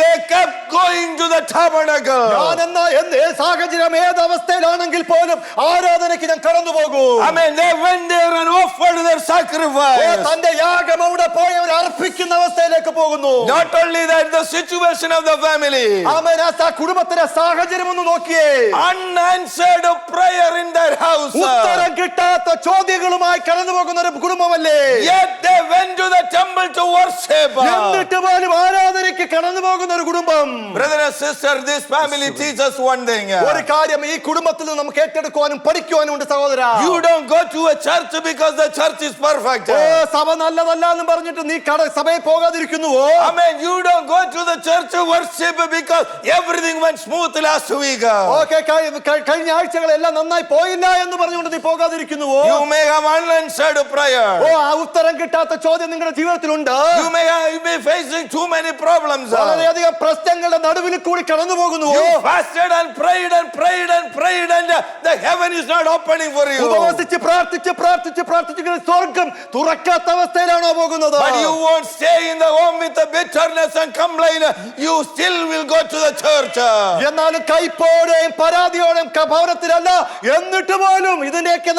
They kept going to the tabernacle. ഞാൻ സാഹചര്യം ഏത് അവസ്ഥയിലാണെങ്കിൽ പോലും ആരാധനയ്ക്ക് ഞാൻ കടന്നു പോകൂ. Amen. They went there and offered their sacrifice. തന്റെ യാഗം അവിടെ പോയി അവർ അർപ്പിക്കുന്ന അവസ്ഥയിലേക്ക് പോകുന്നു. Not only that, the situation of the family. ആമേൻ. ആ കുടുംബത്തിലെ സാഹചര്യം ഒന്ന് നോക്കിയേ. Unanswered prayer in their house. ഉത്തരം കിട്ടാത്ത ചോദ്യങ്ങളുമായി കടന്നു പോകുന്ന ഒരു കുടുംബമല്ലേ. Yet they went to the temple to worship. എന്നിട്ട് പോലും ആരാധനയ്ക്ക് കടന്നു പോകുന്ന ഒരു കുടുംബം. Brother and sister, this family teaches one thing. ഒരു കാര്യം ഈ കുടുംബത്തിൽ നിന്ന് നമുക്ക് ഏറ്റെടുക്കുവാനും പഠിക്കുവാനും ഉണ്ട് സഹോദരാ. You don't go to a church because the church is perfect. സഭ നല്ലതല്ല എന്ന് പറഞ്ഞിട്ട് നീ സഭയിൽ പോകാതിരിക്കുന്നുവോ? Amen. You don't go to the church to worship because everything went smooth last week. Okay, കഴിഞ്ഞ ആഴ്ചകളെല്ലാം നന്നായി പോയില്ല എന്ന് പറഞ്ഞുകൊണ്ട് നീ പോകാതിരിക്കുന്നുവോ? You may have unanswered prayer. ആ ഉത്തരം കിട്ടാത്ത ചോദ്യം നിങ്ങളുടെ ജീവിതത്തിലുണ്ട്. You may be facing too many problems. വളരെയധികം പ്രശ്നങ്ങളുടെ നടുവിൽ കൂടി കടന്നു പോകുന്നുവോ? You fasted and prayed and prayed and prayed and the heaven is not opening for you. ഉപവസിച്ച് പ്രാർത്ഥിച്ച് സ്വർഗം തുറക്കാത്ത അവസ്ഥയിലാണോ പോകുന്നത്? But you won't stay in the home with the bitterness and complain. You still will go to the church. എന്നാലും കൈപ്പോടെയും പരാതിയോടെയും ഭവനത്തിലല്ല, എന്നിട്ട് പോലും ഇതിന്റെയൊക്കെ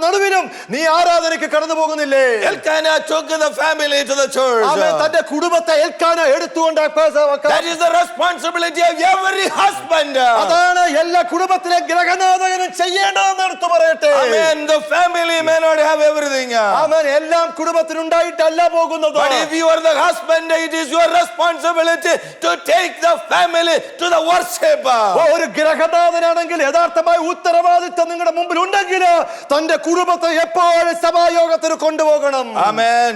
നടുവിലും നീ ആരാധനയ്ക്ക് കടന്നു പോകുന്നില്ലേ? Elkanah took the family to the church. തന്റെ കുടുംബത്തെ എൽക്കാന എടുത്തുകൊണ്ട് that is the responsibility of every husband. അതാണ് എല്ലാ കുടുംബത്തിലെ ഗ്രഹനാഥകനും ചെയ്യേണ്ടതെന്ന് എടുത്തു പറയട്ടെ. Amen. The family may not have everything. Amen. എല്ലാം കുടുംബത്തിനുണ്ടായിട്ടല്ല പോകുന്നത്. But if you are the husband, it is your responsibility to take the family to the worship. ഒരു ഗ്രഹനാഥനാണെങ്കിൽ യഥാർത്ഥമായ ഉത്തരവാദിത്വം നിങ്ങളുടെ മുമ്പിൽ ഉണ്ടെങ്കിൽ തന്റെ കുടുംബത്തെ എപ്പോഴും സഭായോഗത്തിന് കൊണ്ടുപോകണം. Amen.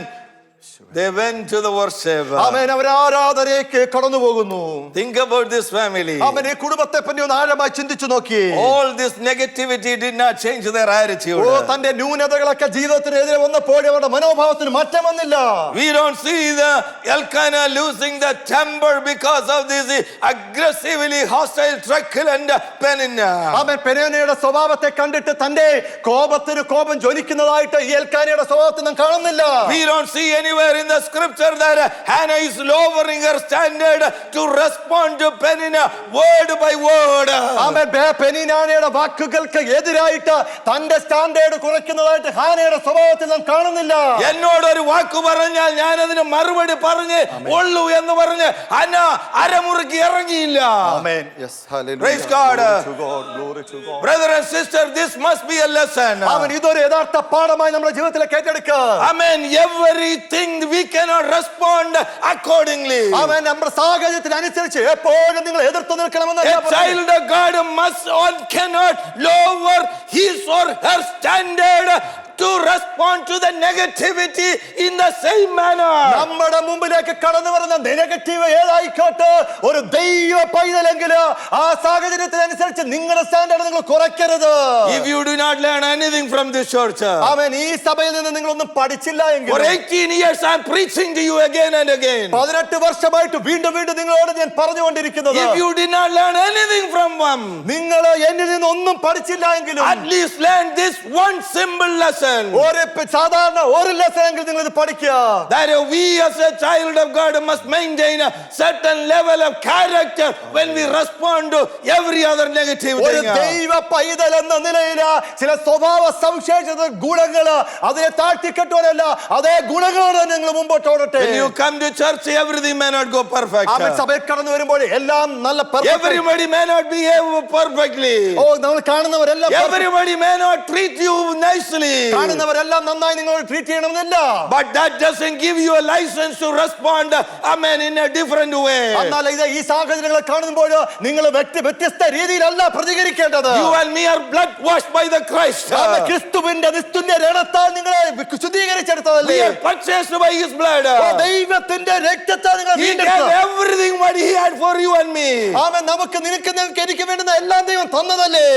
They went to the worship. ആമേൻ. അവർ ആരാധനയ്ക്ക് കടന്നു പോകുന്നു. Think about this family. ആമേൻ. ഈ കുടുംബത്തെ പറ്റി ഒന്ന് ആഴമായി ചിന്തിച്ചു നോക്കി. All this negativity did not change their attitude. തന്റെ ന്യൂനതകളൊക്കെ ജീവിതത്തിനെതിരെ വന്നപ്പോൾ അവരുടെ മനോഭാവത്തിന് മാറ്റം വന്നില്ല. We don't see the Elkanah losing the temper because of this aggressively hostile truculent Peninnah. ആമേൻ. പെനിന്നയുടെ സ്വഭാവത്തെ കണ്ടിട്ട് തന്റെ കോപത്തിന് കോപം ജ്വലിക്കുന്നതായിട്ട് ഈ എൽക്കാനയുടെ സ്വഭാവത്തിൽ നാം കാണുന്നില്ല. We don't see anywhere in the scripture that Hannah is lowering her standard to respond to Peninnah word by word. ആമേൻ. പെനിന്നയുടെ വാക്കുകൾക്ക് എതിരായിട്ട് തന്റെ സ്റ്റാൻഡേർഡ് കുറയ്ക്കുന്നതായിട്ട് ഹാനയുടെ സ്വഭാവത്തിൽ നാം കാണുന്നില്ല. എന്നോട് ഒരു വാക്ക് പറഞ്ഞാൽ ഞാൻ അതിന് മറുപടി പറഞ്ഞ് ഉള്ളൂ എന്ന് പറഞ്ഞ് ഹന്ന അരമുറുക്കി ഇറങ്ങിയില്ല. ആമേൻ. Yes, hallelujah. Praise God. Glory to God. Glory to God. Brother and sister, this must be a lesson. ആമേൻ. ഇതൊരു യഥാർത്ഥ പാഠമായി നമ്മുടെ ജീവിതത്തിലേക്ക് ഏറ്റെടുക്കുക. Amen. Everything we cannot respond accordingly. ആമേൻ. നമ്മുടെ സാഹചര്യത്തിനനുസരിച്ച് എപ്പോഴും നിങ്ങൾ എതിർത്ത് നിൽക്കണമെന്നല്ല. A child of God must or cannot lower his or her standard to respond to the negativity in the same manner. നമ്മുടെ മുമ്പിലേക്ക് കടന്നു വരുന്ന നെഗറ്റീവ് ഏതായിക്കോട്ടെ, ഒരു ദൈവ പൈതലെങ്കിൽ ആ സാഹചര്യത്തിനനുസരിച്ച് നിങ്ങളുടെ സ്റ്റാൻഡേർഡ് നിങ്ങൾ കുറയ്ക്കരുത്. If you do not learn anything from this church, ആമേൻ. ഈ സഭയിൽ നിന്ന് നിങ്ങളൊന്നും പഠിച്ചില്ല എങ്കിൽ, for 18 years I am preaching to you again and again. 18 വർഷമായിട്ട് വീണ്ടും വീണ്ടും നിങ്ങളോട് ഞാൻ പറഞ്ഞുകൊണ്ടിരിക്കുന്നത്, If you did not learn anything from them, നിങ്ങൾ എന്നിൽ നിന്ന് ഒന്നും പഠിച്ചില്ല എങ്കിലും at least learn this one simple lesson. ഒരു സാധാരണ ഒരു ലെസൺ എങ്കിൽ നിങ്ങൾ ഇത് പഠിക്കുക. That we as a child of God must maintain a certain level of character when we respond to every other negative ഒരു thing. ദൈവ പൈതൽ എന്ന നിലയിൽ ചില സ്വഭാവ സവിശേഷത ഗുണങ്ങൾ അതിനെ താഴ്ത്തിക്കെട്ടുവാനല്ല, അതേ ഗുണങ്ങളോടെ നിങ്ങൾ മുമ്പോട്ട് ഓടട്ടെ. When you come to church, everything may not go perfect. അവൻ സഭയിൽ കടന്നു വരുമ്പോൾ എല്ലാം നല്ല Everybody may not behave perfectly. നമ്മൾ കാണുന്നവരെല്ലാം Everybody may not treat you nicely. കാണുന്നവരെല്ലാം നന്നായി നിങ്ങളോട് ട്രീറ്റ് ചെയ്യണമെന്നില്ല. But that doesn't give you a license to respond, amen, in a different way. എന്നാൽ ഇത് ഈ സാഹചര്യങ്ങളെ കാണുമ്പോൾ നിങ്ങൾ വ്യത്യസ്ത രീതിയിലല്ല പ്രതികരിക്കേണ്ടത്. You and me are blood washed by the Christ. ക്രിസ്തുവിന്റെ നിസ്തുല്യ രക്തത്താൽ നിങ്ങളെ ശുദ്ധീകരിച്ചെടുത്തതല്ലേ. We are purchased by His blood. ദൈവത്തിന്റെ രക്തത്താൽ നിങ്ങൾ He gave everything what He had for you and me. ആമേൻ. നമുക്ക് നിനക്ക് എനിക്ക് വേണ്ടുന്ന എല്ലാം ദൈവം തന്നതല്ലേ.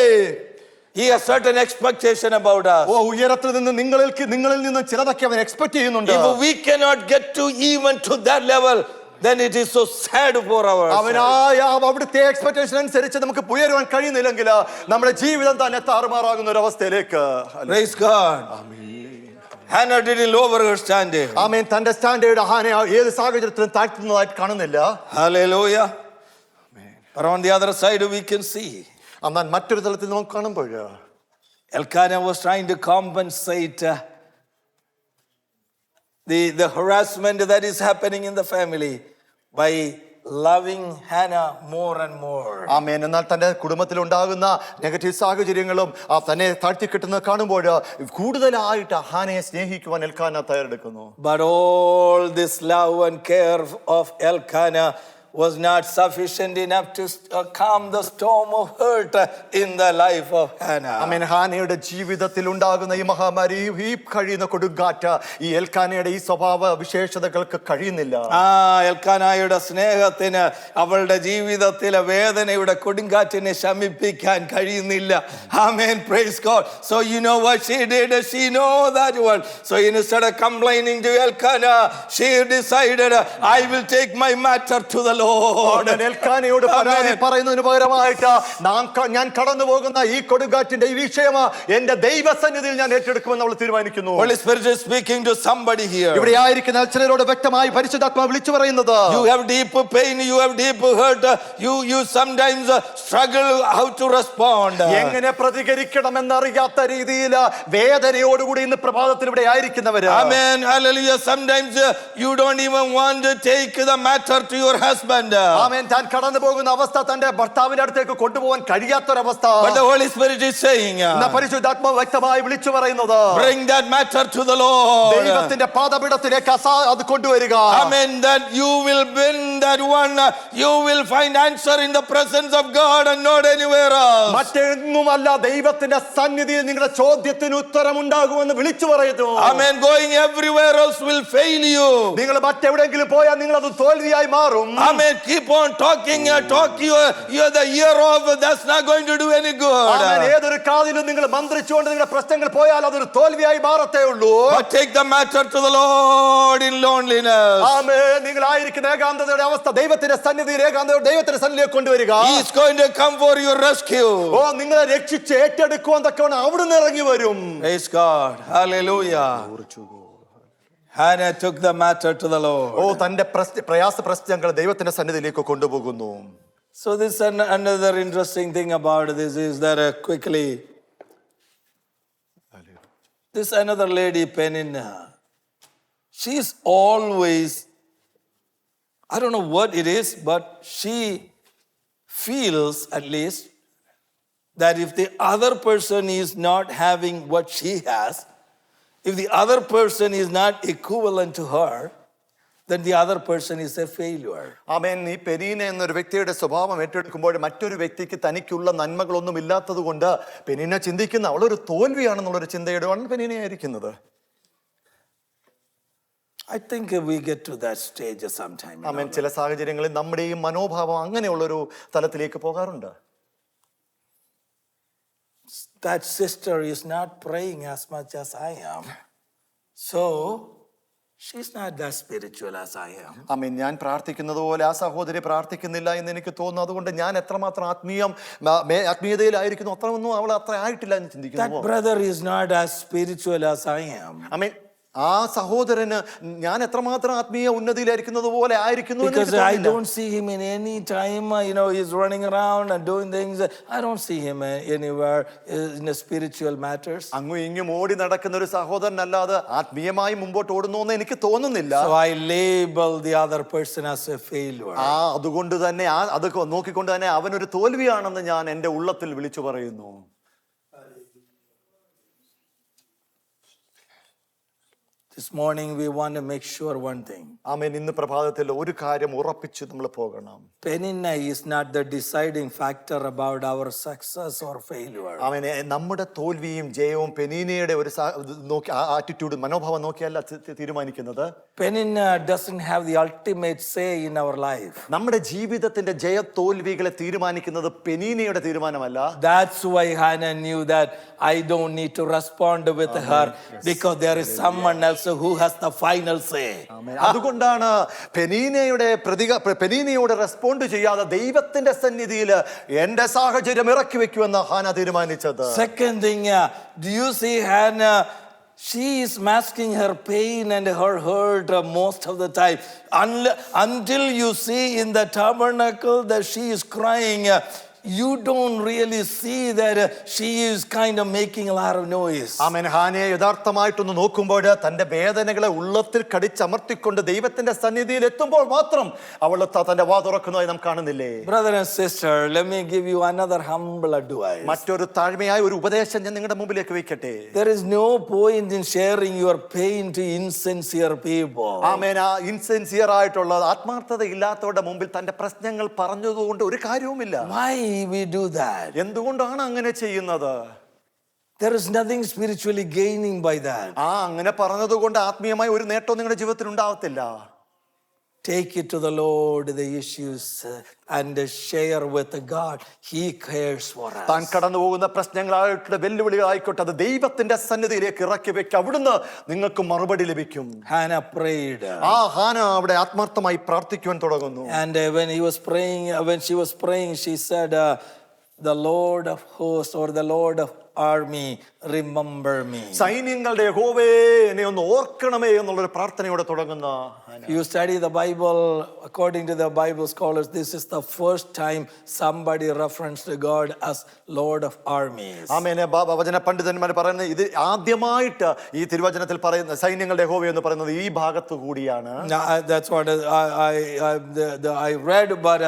He has certain expectation about us. ഉയരത്തിൽ നിന്ന് നിങ്ങളിൽ നിന്ന് ചിലതൊക്കെ അവൻ എക്സ്പെക്ട് ചെയ്യുന്നുണ്ട്. If we cannot get to even to that level, then it is so sad for our അവിടുത്തെ എക്സ്പെക്ടേഷൻ അനുസരിച്ച് നമുക്ക് ഉയരുവാൻ കഴിയുന്നില്ലെങ്കിൽ നമ്മുടെ ജീവിതം തന്നെ താറുമാറാകുന്ന ഒരു അവസ്ഥയിലേക്ക്. Praise God. Hannah didn't lower her standard. ആമേൻ. തന്റെ സ്റ്റാൻഡേർഡ് ഹാന ഏത് സാഹചര്യത്തിലും താഴ്ത്തുന്നതായിട്ട് കാണുന്നില്ല. Hallelujah. But on the other side, we can see എന്നാൽ മറ്റൊരു തലത്തിൽ നമുക്ക് കാണുമ്പോൾ Elkanah was trying to compensate the harassment that is happening in the family by loving Hannah more and more. ആമേൻ. എന്നാൽ തന്റെ കുടുംബത്തിൽ ഉണ്ടാകുന്ന നെഗറ്റീവ് സാഹചര്യങ്ങളും തന്നെ താഴ്ത്തിക്കെട്ടുന്നത് കാണുമ്പോൾ കൂടുതലായിട്ട് ഹാനയെ സ്നേഹിക്കുവാൻ Elkanah തയ്യാറെടുക്കുന്നു. But all this love and care of Elkanah was not sufficient enough to calm the storm of hurt in the life of Hannah. ആമേൻ. ഹാനയുടെ ജീവിതത്തിൽ ഉണ്ടാകുന്ന ഈ മഹാമാരി, ഈ കഴിയുന്ന കൊടുങ്കാറ്റ് ഈ എൽക്കാനയുടെ ഈ സ്വഭാവ വിശേഷതകൾക്ക് കഴിയുന്നില്ല. എൽക്കാനയുടെ സ്നേഹത്തിന് അവളുടെ ജീവിതത്തിലെ വേദനയുടെ കൊടുങ്കാറ്റിനെ ശമിപ്പിക്കാൻ കഴിയുന്നില്ല. Amen. Praise God. So you know what she did? She know that one. So instead of complaining to Elkanah, she decided, I will take my matter to the Lord. എൽക്കാനയോട് പരാതി പറയുന്നതിന് പകരമായിട്ട് ഞാൻ കടന്നു പോകുന്ന ഈ കൊടുങ്കാറ്റിന്റെ ഈ വിഷയം എന്റെ ദൈവസന്നിധിയിൽ ഞാൻ ഏറ്റെടുക്കുമെന്ന് അവൾ തീരുമാനിക്കുന്നു. Holy Spirit is speaking to somebody here. ഇവിടെ ആയിരിക്കുന്ന ചിലരോട് വ്യക്തമായി പരിശുദ്ധാത്മാവ് വിളിച്ചു പറയുന്നത്, You have deep pain, you have deep hurt, you sometimes struggle how to respond. എങ്ങനെ പ്രതികരിക്കണമെന്നറിയാത്ത രീതിയിൽ വേദനയോടുകൂടി ഇന്ന് പ്രഭാതത്തിൽ ഇവിടെ ആയിരിക്കുന്നവര്. Amen. Hallelujah. Sometimes you don't even want to take the matter to your husband. ആമേൻ. താൻ കടന്നു പോകുന്ന അവസ്ഥ തന്റെ ഭർത്താവിന്റെ അടുത്തേക്ക് കൊണ്ടുപോകാൻ കഴിയാത്തൊരവസ്ഥ. But the Holy Spirit is saying, പരിശുദ്ധാത്മാവ് വ്യക്തമായി വിളിച്ചു പറയുന്നത്, bring that matter to the Lord. ദൈവത്തിന്റെ പാദപീഠത്തിലേക്ക് അത് കൊണ്ടുവരിക. Amen. That you will win that one. You will find answer in the presence of God and not anywhere else. മറ്റെങ്ങുമല്ല, ദൈവത്തിന്റെ സന്നിധിയിൽ നിങ്ങളുടെ ചോദ്യത്തിന് ഉത്തരം ഉണ്ടാകുമെന്ന് വിളിച്ചു പറയുന്നു. Amen. Going everywhere else will fail you. നിങ്ങൾ മറ്റെവിടെയെങ്കിലും പോയാൽ നിങ്ങൾ അത് തോൽവിയായി മാറും. Amen. Keep on talking. You're the ear of. That's not going to do any good. ആമേൻ. ഏതൊരു കാതിലും നിങ്ങൾ മന്ത്രിച്ചുകൊണ്ട് നിങ്ങളുടെ പ്രശ്നങ്ങൾ പോയാൽ അതൊരു തോൽവിയായി മാറത്തേ ഉള്ളൂ. But take the matter to the Lord in loneliness. ആമേൻ. നിങ്ങൾ ആയിരിക്കുന്ന ഏകാന്തതയുടെ അവസ്ഥ ദൈവത്തിന്റെ സന്നിധിയിൽ ദൈവത്തിന്റെ സന്നിധിയിലേക്ക് കൊണ്ടുവരിക. He is going to come for your rescue. നിങ്ങളെ രക്ഷിച്ച് ഏറ്റെടുക്കുവാൻ തക്കവണ്ണം അവിടുന്ന് ഇറങ്ങി വരും. Praise God. Hallelujah. Hannah took the matter to the Lord. തന്റെ പ്രയാസ പ്രശ്നങ്ങൾ ദൈവത്തിന്റെ സന്നിധിയിലേക്ക് കൊണ്ടുപോകുന്നു. So this another interesting thing about this is that quickly this another lady Peninnah, she's always, I don't know what it is, but she feels at least that if the other person is not having what she has, if the other person is not equivalent to her, then the other person is a failure. ആമേൻ. ഈ പെനീന എന്നൊരു വ്യക്തിയുടെ സ്വഭാവം ഏറ്റെടുക്കുമ്പോൾ മറ്റൊരു വ്യക്തിക്ക് തനിക്കുള്ള നന്മകളൊന്നും ഇല്ലാത്തത് കൊണ്ട് പെനീന ചിന്തിക്കുന്ന അവളൊരു തോൽവിയാണെന്നുള്ളൊരു ചിന്തയോടെയാണ് പെനീനയായിരിക്കുന്നത്. I think we get to that stage sometime. ആമേൻ. ചില സാഹചര്യങ്ങളിൽ നമ്മുടെ ഈ മനോഭാവം അങ്ങനെയുള്ളൊരു തലത്തിലേക്ക് പോകാറുണ്ട്. That sister is not praying as much as I am, so she's not that spiritual as I am. ആമേൻ. ഞാൻ പ്രാർത്ഥിക്കുന്നത് പോലെ ആ സഹോദരി പ്രാർത്ഥിക്കുന്നില്ല എന്ന് എനിക്ക് തോന്നുന്നു. അതുകൊണ്ട് ഞാൻ എത്രമാത്രം ആത്മീയതയിലായിരിക്കുന്നു അത്രയൊന്നും അവൾ അത്ര ആയിട്ടില്ല എന്ന് ചിന്തിക്കുന്നു. That brother is not as spiritual as I am. ആമേൻ. ആ സഹോദരന് ഞാൻ എത്രമാത്രം ആത്മീയ ഉന്നതിയിലായിരിക്കുന്നത് പോലെ ആയിരിക്കുന്നു. Because I don't see him in any time, he's running around and doing things. I don't see him anywhere in the spiritual matters. അങ്ങും ഇങ്ങും ഓടി നടക്കുന്ന ഒരു സഹോദരനല്ലാതെ ആത്മീയമായി മുമ്പോട്ട് ഓടുന്നു എനിക്ക് തോന്നുന്നില്ല. So I label the other person as a failure. അതുകൊണ്ട് തന്നെ അത് നോക്കിക്കൊണ്ട് തന്നെ അവനൊരു തോൽവിയാണെന്ന് ഞാൻ എൻ്റെ ഉള്ളത്തിൽ വിളിച്ചു പറയുന്നു. This morning we want to make sure one thing. ആമേൻ. ഇന്ന് പ്രഭാതത്തിൽ ഒരു കാര്യം ഉറപ്പിച്ച് നമ്മൾ പോകണം. Peninnah is not the deciding factor about our success or failure. ആമേൻ. നമ്മുടെ തോൽവിയും ജയവും പെനീനയുടെ ഒരു ആറ്റിറ്റ്യൂഡ് മനോഭാവം നോക്കിയല്ല തീരുമാനിക്കുന്നത്. Peninnah doesn't have the ultimate say in our life. നമ്മുടെ ജീവിതത്തിന്റെ ജയ തോൽവികളെ തീരുമാനിക്കുന്നത് പെനീനയുടെ തീരുമാനമല്ല. That's why Hannah knew that I don't need to respond with her, because there is someone else who has the final say. അതുകൊണ്ടാണ് പെനീനയോട് respond ചെയ്യാതെ ദൈവത്തിന്റെ സന്നിധിയിൽ എന്റെ സാഹചര്യം ഇറക്കി വെക്കുമെന്ന് ഹാന തീരുമാനിച്ചത്. Second thing, do you see Hannah she is masking her pain and her hurt most of the time. Until you see in the tabernacle that she is crying, you don't really see that she is kind of making a lot of noise. ആമേൻ. ഹാനയെ യഥാർത്ഥമായിട്ടൊന്ന് നോക്കുമ്പോൾ തന്റെ വേദനകളെ ഉള്ളത്തിൽ കടിച്ചമർത്തിക്കൊണ്ട് ദൈവത്തിന്റെ സന്നിധിയിൽ എത്തുമ്പോൾ മാത്രം അവൾ തന്റെ വാ തുറക്കുന്നതായി നാം കാണുന്നില്ലേ? Brother and sister, let me give you another humble advice. മറ്റൊരു താഴ്മയായ ഒരു ഉപദേശം ഞാൻ നിങ്ങളുടെ മുമ്പിലേക്ക് വെക്കട്ടെ. There is no point in sharing your pain to insincere people. ആമേൻ. ആ ഇൻസിൻസിയർ ആയിട്ടുള്ള ആത്മാർത്ഥത ഇല്ലാത്തവരുടെ മുമ്പിൽ തന്റെ പ്രശ്നങ്ങൾ പറഞ്ഞതുകൊണ്ട് ഒരു കാര്യവുമില്ല. Why we do that? എന്തുകൊണ്ടാണ് അങ്ങനെ ചെയ്യുന്നത്? There is nothing spiritually gaining by that. അങ്ങനെ പറഞ്ഞതുകൊണ്ട് ആത്മീയമായ ഒരു നേട്ടവും നിങ്ങളുടെ ജീവിതത്തിൽ ഉണ്ടാവത്തില്ല. Take it to the Lord, the issues, and share with God. He cares for us. താൻ കടന്നു പോകുന്ന പ്രശ്നങ്ങളായിട്ടുള്ള വെല്ലുവിളികളായിക്കോട്ടെ, അത് ദൈവത്തിന്റെ സന്നിധിയിലേക്ക് ഇറക്കി വെക്കുക. അവിടുന്ന് നിങ്ങൾക്ക് മറുപടി ലഭിക്കും. Hannah prayed. ഹാന അവിടെ ആത്മാർത്ഥമായി പ്രാർത്ഥിക്കുവാൻ തുടങ്ങുന്നു. And when she was praying, she said, the Lord of hosts, or the Lord of army, remember me. സൈന്യങ്ങളുടെ യഹോവേ, എന്നെ ഒന്ന് ഓർക്കണമേ എന്നുള്ളൊരു പ്രാർത്ഥനയോടെ തുടങ്ങുന്ന You study the Bible, according to the Bible scholars, this is the first time somebody referenced to God as Lord of armies. ആമേനെ. വചന പണ്ഡിതന്മാർ പറയുന്നത് ഇത് ആദ്യമായിട്ട് ഈ തിരുവചനത്തിൽ പറയുന്ന സൈന്യങ്ങളുടെ യഹോവ എന്ന് പറയുന്നത് ഈ ഭാഗത്ത് കൂടിയാണ്. That's what I read, but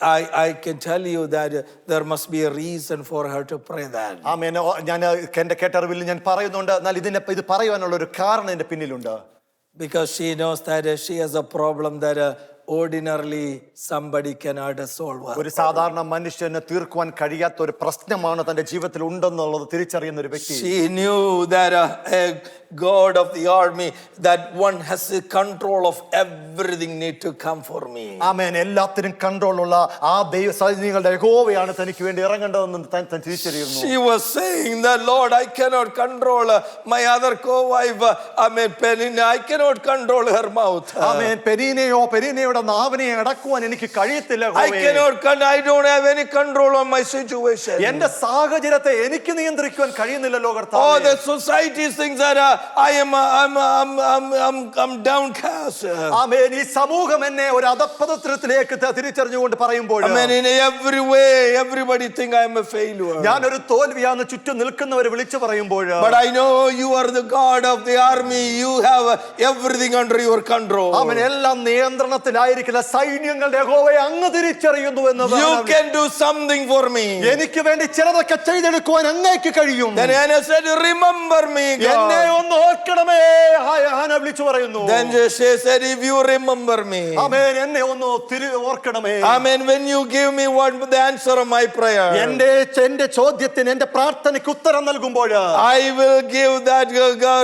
I can tell you that there must be a reason for her to pray that. ആമേൻ. ഞാൻ എന്റെ കേട്ടറിവിൽ ഞാൻ പറയുന്നുണ്ട്, എന്നാൽ ഇത് പറയുവാനുള്ള ഒരു കാരണം എന്റെ പിന്നിലുണ്ട്. Because she knows that she has a problem that ordinarily somebody cannot solve. ഒരു സാധാരണ മനുഷ്യന് തീർക്കുവാൻ കഴിയാത്ത ഒരു പ്രശ്നമാണ് തന്റെ ജീവിതത്തിൽ ഉണ്ടെന്നുള്ളത് തിരിച്ചറിയുന്ന ഒരു വ്യക്തി. She knew that a God of the army, that one has the control of everything, need to come for me. ആമേൻ. എല്ലാത്തിനും കൺട്രോൾ ഉള്ള ആ ദൈവ സൈന്യങ്ങളുടെ യഹോവയാണ് തനിക്ക് വേണ്ടി ഇറങ്ങേണ്ടതെന്ന് താൻ തിരിച്ചറിയുന്നു. She was saying that, Lord, I cannot control my other co-wife, Penina. I cannot control her mouth. ആമേൻ. പെരീനയുടെ നാവിനെ അടക്കുവാൻ എനിക്ക് കഴിയത്തില്ല. I don't have any control on my situation. എന്റെ സാഹചര്യത്തെ എനിക്ക് നിയന്ത്രിക്കുവാൻ കഴിയുന്നില്ലല്ലോ കർത്താവേ. Oh, the society thinks that I'm downcast. ആമേൻ. ഈ സമൂഹം എന്നെ ഒരു അധപ്പതനത്തിലേക്ക് തിരിച്ചറിഞ്ഞുകൊണ്ട് പറയുമ്പോൾ, in every way everybody think I am a failure. ഞാൻ ഒരു തോൽവിയാന്ന് ചുറ്റും നിൽക്കുന്നവരെ വിളിച്ചു പറയുമ്പോൾ, but I know you are the God of the army. You have everything under your control. ആമേൻ. എല്ലാം നിയന്ത്രണത്തിലായിരിക്കുന്ന സൈന്യങ്ങളുടെ യഹോവയെ അങ്ങ് തിരിച്ചറിയുന്നു എന്ന്. You can do something for me. എനിക്ക് വേണ്ടി ചിലതൊക്കെ ചെയ്തെടുക്കുവാൻ അങ്ങേക്ക് കഴിയും. Then Hannah said, remember me, God. എന്നെ ഒന്ന് ഓർക്കണമേ, ഹാന വിളിച്ചു പറയുന്നു. Then she said, if you remember me. ആമേൻ. എന്നെ ഒന്ന് ഓർക്കണമേ. Amen. When you give me the answer of my prayer, എന്റെ ചോദ്യത്തിന്, എന്റെ പ്രാർത്ഥനയ്ക്ക് ഉത്തരം നൽകുമ്പോൾ, I will give that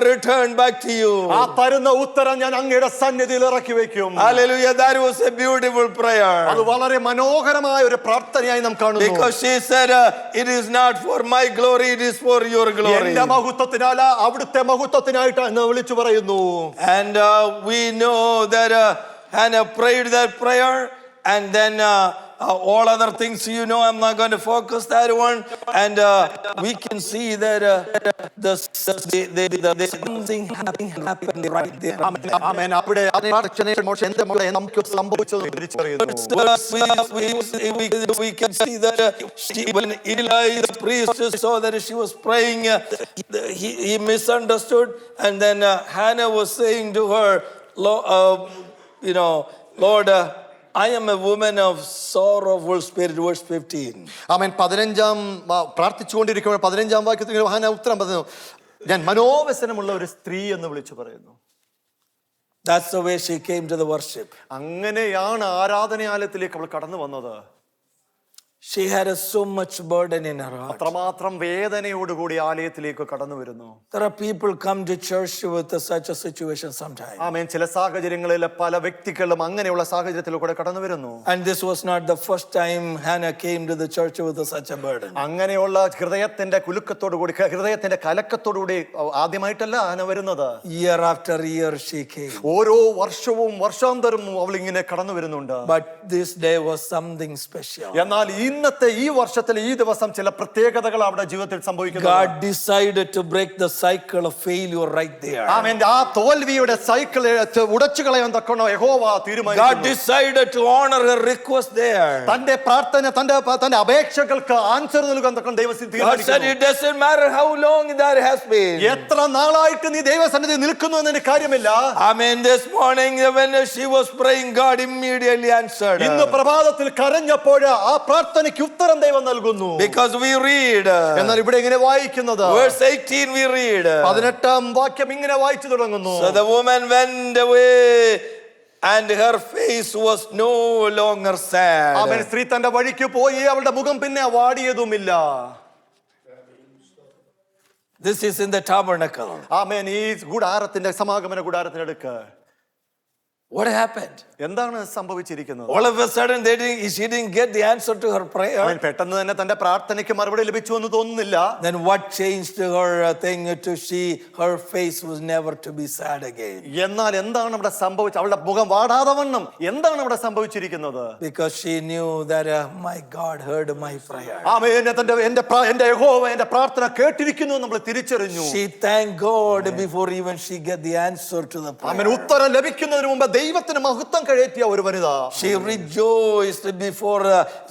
return back to you. ആ തരുന്ന ഉത്തരം ഞാൻ അങ്ങയുടെ സന്നിധിയിൽ ഇറക്കി വെക്കും. Hallelujah. That was a beautiful prayer. അത് വളരെ മനോഹരമായ ഒരു പ്രാർത്ഥനയായി നാം കാണുന്നു. Because she said, it is not for my glory, it is for your glory. എന്റെ മഹത്വത്തിനല്ല, അവിടുത്തെ മഹത്വത്തിനായിട്ട് എന്ന് വിളിച്ചു പറയുന്നു. And we know that Hannah prayed that prayer, and then all other things, I'm not going to focus that one. And we can see that something happened right there. ആമേൻ. അവിടെ നമുക്ക് സംഭവിച്ചത് തിരിച്ചറിയുന്നു. We can see that when Eli the priest saw that she was praying, he misunderstood, and then Hannah was saying to her, Lord, I am a woman of sorrowful spirit. Verse 15. ആമേൻ. 15 പ്രാർത്ഥിച്ചുകൊണ്ടിരിക്കുമ്പോൾ 15 വാക്യത്തിൽ ഹാന ഉത്തരം പറഞ്ഞു, ഞാൻ മനോവ്യസനമുള്ള ഒരു സ്ത്രീ എന്ന് വിളിച്ചു പറയുന്നു. That's the way she came to the worship. അങ്ങനെയാണ് ആരാധനാലയത്തിലേക്ക് അവൾ കടന്നു വന്നത്. She had so much burden in her heart. അത്രമാത്രം വേദനയോടുകൂടി ആലയത്തിലേക്ക് കടന്നു വരുന്നു. There are people come to church with such a situation sometimes. ആമേൻ. ചില സാഹചര്യങ്ങളിൽ പല വ്യക്തികളും അങ്ങനെയുള്ള സാഹചര്യത്തിലൂടെ കടന്നു വരുന്നു. And this was not the first time Hannah came to the church with such a burden. അങ്ങനെയുള്ള ഹൃദയത്തിന്റെ കുലുക്കത്തോടുകൂടി, ഹൃദയത്തിന്റെ കലക്കത്തോടുകൂടി ആദ്യമായിട്ടല്ല ഹാന വരുന്നത്. Year after year she came. ഓരോ വർഷവും വർഷാന്തരവും അവൾ ഇങ്ങനെ കടന്നു വരുന്നുണ്ട്. But this day was something special. എന്നാൽ ഈ ഇന്നത്തെ ഈ വർഷത്തിൽ ഈ ദിവസം ചില പ്രത്യേകതകൾ അവിടെ ജീവിതത്തിൽ സംഭവിക്കുന്നു. God decided to break the cycle of failure right there. ആമേൻ. ആ തോൽവിയുടെ സൈക്കിൾ ഉടച്ചു കളയാൻ തക്കവണ്ണം യഹോവ God തീരുമാനിച്ചു. decided to honor her request there. തന്റെ പ്രാർത്ഥന തന്റെ അപേക്ഷകൾക്ക് ആൻസർ നൽകാൻ തക്കവണ്ണം ദൈവം God said തീരുമാനിച്ചു. it doesn't matter how long that has been. എത്ര നാളായിട്ട് നീ ദൈവസന്നിധി നിൽക്കുന്നു എന്നതിന് കാര്യമില്ല. Amen. This morning when she was praying, God immediately answered ഇന്ന് her. പ്രഭാതത്തിൽ കരഞ്ഞപ്പോൾ ആ പ്രാർത്ഥനയ്ക്ക് ഉത്തരം ദൈവം നൽകുന്നു. Because we read എന്നാൽ ഇവിടെ ഇങ്ങനെ വായിക്കുന്നത് verse 18 we read. 18-ാം വാക്യം ഇങ്ങനെ വായിച്ചു തുടങ്ങുന്നു. So the woman went away and her face was no longer അവൻ sad. സ്ത്രീ തന്റെ വഴിക്ക് പോയി, അവളുടെ മുഖം പിന്നെ വാടിയതുമില്ല. This is in the tabernacle. ആമേൻ. ഈ കൂടാരത്തിന്റെ സമാഗമന കൂടാരത്തിനടുക്ക് What happened? എന്താണ് സംഭവിച്ചിരിക്കുന്നത്? All of a sudden she didn't get the answer to her prayer. അവൻ പെട്ടെന്ന് തന്നെ തന്റെ പ്രാർത്ഥനയ്ക്ക് മറുപടി ലഭിച്ചു എന്ന് തോന്നുന്നില്ല. Then what changed her thing to see her face was never to be sad again? എന്നാൽ എന്താണ് അവിടെ സംഭവിച്ചത്? അവളുടെ മുഖം വാടാതെ വണ്ണം എന്താണ് അവിടെ സംഭവിച്ചിരിക്കുന്നത്? Because she knew that my God heard my prayer. ആമേൻ. എന്റെ യഹോവ എന്റെ പ്രാർത്ഥന കേട്ടിരിക്കുന്നു നമ്മൾ തിരിച്ചറിഞ്ഞു. She thanked God before even she get the answer to the amen. prayer. ഉത്തരം ലഭിക്കുന്നതിന് മുമ്പ് ദൈവത്തിന് മഹത്വം കയറ്റിയ ഒരു വനിത. She rejoiced before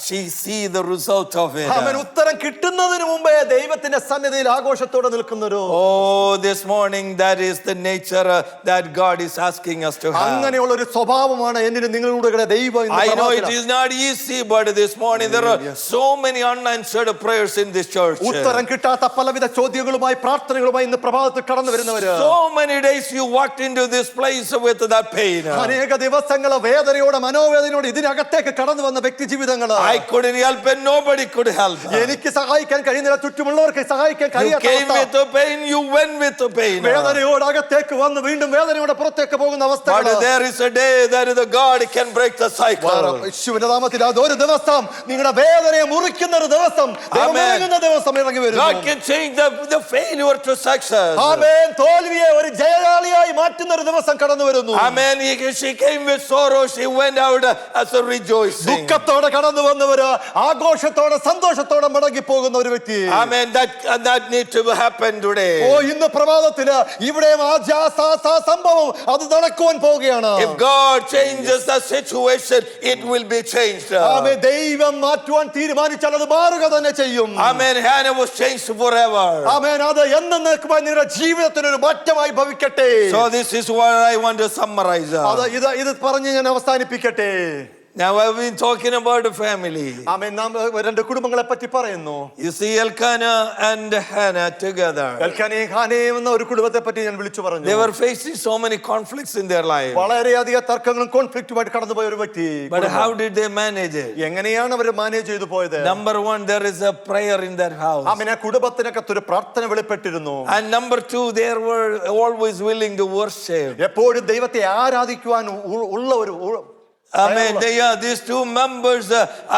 she see the result of it. ആമേൻ. ഉത്തരം കിട്ടുന്നതിന് മുമ്പേ ദൈവത്തിന്റെ സന്നിധിയിൽ ആഘോഷത്തോടെ നിൽക്കുന്നൊരു. Oh, this morning that is the nature that God is asking us to have. അങ്ങനെയുള്ള ഒരു സ്വഭാവമാണ് എന്നിന് നിങ്ങളുടെ ദൈവം ഇന്ന് I know it പ്രഭാതത്തിൽ. is not easy, but this morning there are so many unanswered prayers in this church. ഉത്തരം കിട്ടാത്ത പലവിധ ചോദ്യങ്ങളുമായി പ്രാർത്ഥനകളുമായി ഇന്ന് പ്രഭാതത്തിൽ കടന്നു വരുന്നവര്. So many days you walked into this place with that pain. അനേക ദിവസങ്ങൾ വേദനയോടെ മനോവേദനയോടെ ഇതിനകത്തേക്ക് കടന്നു വന്ന വ്യക്തി ജീവിതങ്ങള്. I couldn't help and nobody could help. എനിക്ക് സഹായിക്കാൻ കഴിയുന്നില്ല, ചുറ്റുമുള്ളവർക്ക് സഹായിക്കാൻ You came കഴിയാത്ത with the pain, you went with the pain. വേദനയോട് അകത്തേക്ക് വന്ന് വീണ്ടും വേദനയോടെ പുറത്തേക്ക് പോകുന്ന അവസ്ഥ. But there is a day that the God can break the cycle. യേശുവിന്റെ നാമത്തിൽ അതൊരു ദിവസം നിങ്ങളുടെ വേദനയെ മുറിക്കുന്ന ഒരു ദിവസം, ദൈവം ഇറങ്ങുന്ന ദിവസം ഇറങ്ങി വരും. God can change the failure to success. ആമേൻ. തോൽവിയെ ഒരു ജയശാലിയായി മാറ്റുന്ന ഒരു ദിവസം കടന്നു വരുന്നു. Amen. She came with sorrow, she went out as a rejoicing. ദുഃഖത്തോടെ കടന്നു വന്നവര് ആഘോഷത്തോടെ സന്തോഷത്തോടെ മടങ്ങി പോകുന്ന ഒരു വ്യക്തി. Amen. That need to happen today. ഓ, ഇന്ന് പ്രഭാതത്തില് ഇവിടെയും ആ സംഭവം അത് നടക്കുവാൻ പോവുകയാണ്. If God changes the situation, it will be changed. ആമേൻ. ദൈവം മാറ്റുവാൻ തീരുമാനിച്ചാൽ അത് മാറുക തന്നെ ചെയ്യും. Amen. Hannah was changed forever. ആമേൻ. അത് എന്നേക്കുമായി നിങ്ങളുടെ ജീവിതത്തിന് ഒരു മാറ്റമായി ഭവിക്കട്ടെ. So this is what I want to summarize. ഇത് പറഞ്ഞ് ഞാൻ അവസാനിപ്പിക്കട്ടെ. Now I've been talking about a family. ആമേൻ. നാം രണ്ട് കുടുംബങ്ങളെ പറ്റി പറയുന്നു. You see Elkanah and Hannah together. എൽക്കാനയും ഹാനയും എന്ന ഒരു കുടുംബത്തെ പറ്റി ഞാൻ വിളിച്ചു പറഞ്ഞു. They were facing so many conflicts in their life. വളരെയധികം തർക്കങ്ങളും കോൺഫ്ലിക്റ്റുമായിട്ട് കടന്നുപോയ ഒരു വ്യക്തി. But how did they manage it? എങ്ങനെയാണ് അവർ മാനേജ് ചെയ്തു പോയത്? Number one, there is a prayer in their house. ആമേൻ. ആ കുടുംബത്തിനകത്ത് ഒരു പ്രാർത്ഥന വെളിപ്പെട്ടിരുന്നു. And number two, they were always willing to worship. എപ്പോഴും ദൈവത്തെ ആരാധിക്കുവാൻ ഉള്ള ഒരു. Amen. These two members,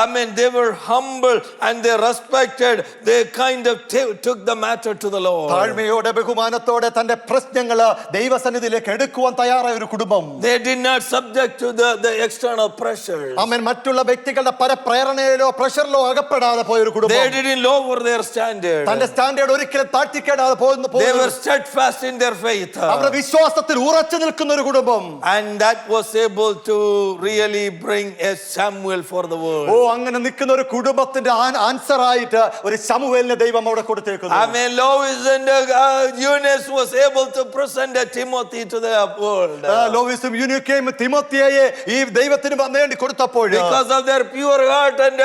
amen, they were humble and they respected. They kind of took the matter to the Lord. താഴ്മയോടെ ബഹുമാനത്തോടെ തന്റെ പ്രശ്നങ്ങള് ദൈവസന്നിധിയിലേക്ക് എടുക്കുവാൻ തയ്യാറായ ഒരു കുടുംബം. They did not subject to the external pressures. ആമേൻ. മറ്റുള്ള വ്യക്തികളുടെ പരപ്രേരണയിലോ പ്രഷറിലോ അകപ്പെടാതെ പോയ ഒരു കുടുംബം. They didn't lower their standard. തന്റെ സ്റ്റാൻഡേർഡ് ഒരിക്കലും താഴ്ത്തിക്കേടാതെ പോകുന്നു. They were steadfast in their faith. അവരുടെ വിശ്വാസത്തിൽ ഉറച്ചു നിൽക്കുന്ന ഒരു കുടുംബം. And that was able to really bring a Samuel for the world. ഓ, അങ്ങനെ നിൽക്കുന്ന ഒരു കുടുംബത്തിന്റെ ആൻസർ ആയിട്ട് ഒരു ശമൂവേലിനെ ദൈവം അവിടെ കൊടുത്തേക്കുന്നു. Amen. Lois and Eunice was able to present Timothy to the world. ലോവീസും യൂനിക്കയും തിമോത്തിയെ ഈ ദൈവത്തിന് വേണ്ടി കൊടുത്തപ്പോൾ Because of their pure heart and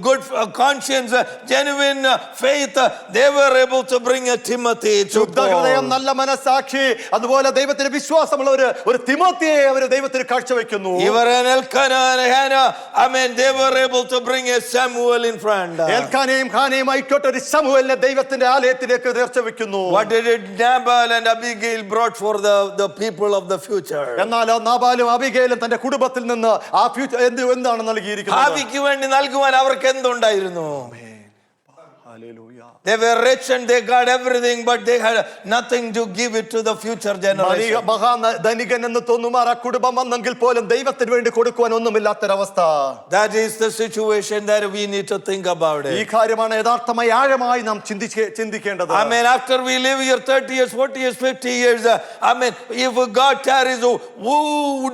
good conscience, genuine faith, they were able to bring a Timothy to ഹൃദയം, Paul. നല്ല മനസാക്ഷി, അതുപോലെ ദൈവത്തിന് വിശ്വാസമുള്ള ഒരു തിമോത്തിയെ അവർ ദൈവത്തിന് കാഴ്ചവെക്കുന്നു. Even Elkanah and Hannah, amen, they were able to bring a Samuel in front. എൽക്കാനയും ഹാനയും ആയിക്കോട്ടെ ഒരു ശമൂവേലിനെ ദൈവത്തിന്റെ ആലയത്തിലേക്ക് നേർച്ചവെക്കുന്നു. What did Nabal and Abigail brought for the people of the future? എന്നാൽ നാബാലും അബിഗയിലും തന്റെ കുടുംബത്തിൽ നിന്ന് ആ ഫ്യൂച്ചർ എന്താണ് നൽകിയിരിക്കുന്നത്? ഭാവിക്ക് വേണ്ടി നൽകുവാൻ അവർക്ക് എന്തുണ്ടായിരുന്നു? Hallelujah. They were rich and they got everything, but they had nothing to give it to the future generation. മഹാധനികൻ എന്ന് തോന്നുമാർ ആ കുടുംബം വന്നെങ്കിൽ പോലും ദൈവത്തിന് വേണ്ടി കൊടുക്കുവാൻ ഒന്നുമില്ലാത്തൊരവസ്ഥ. That is the situation that we need to think about ഈ it. കാര്യമാണ് യഥാർത്ഥമായി ആഴമായി നാം ചിന്തിക്കേണ്ടത്. I mean, after we live here 30 years, 40 years, 50 years, I mean, if God tarries, who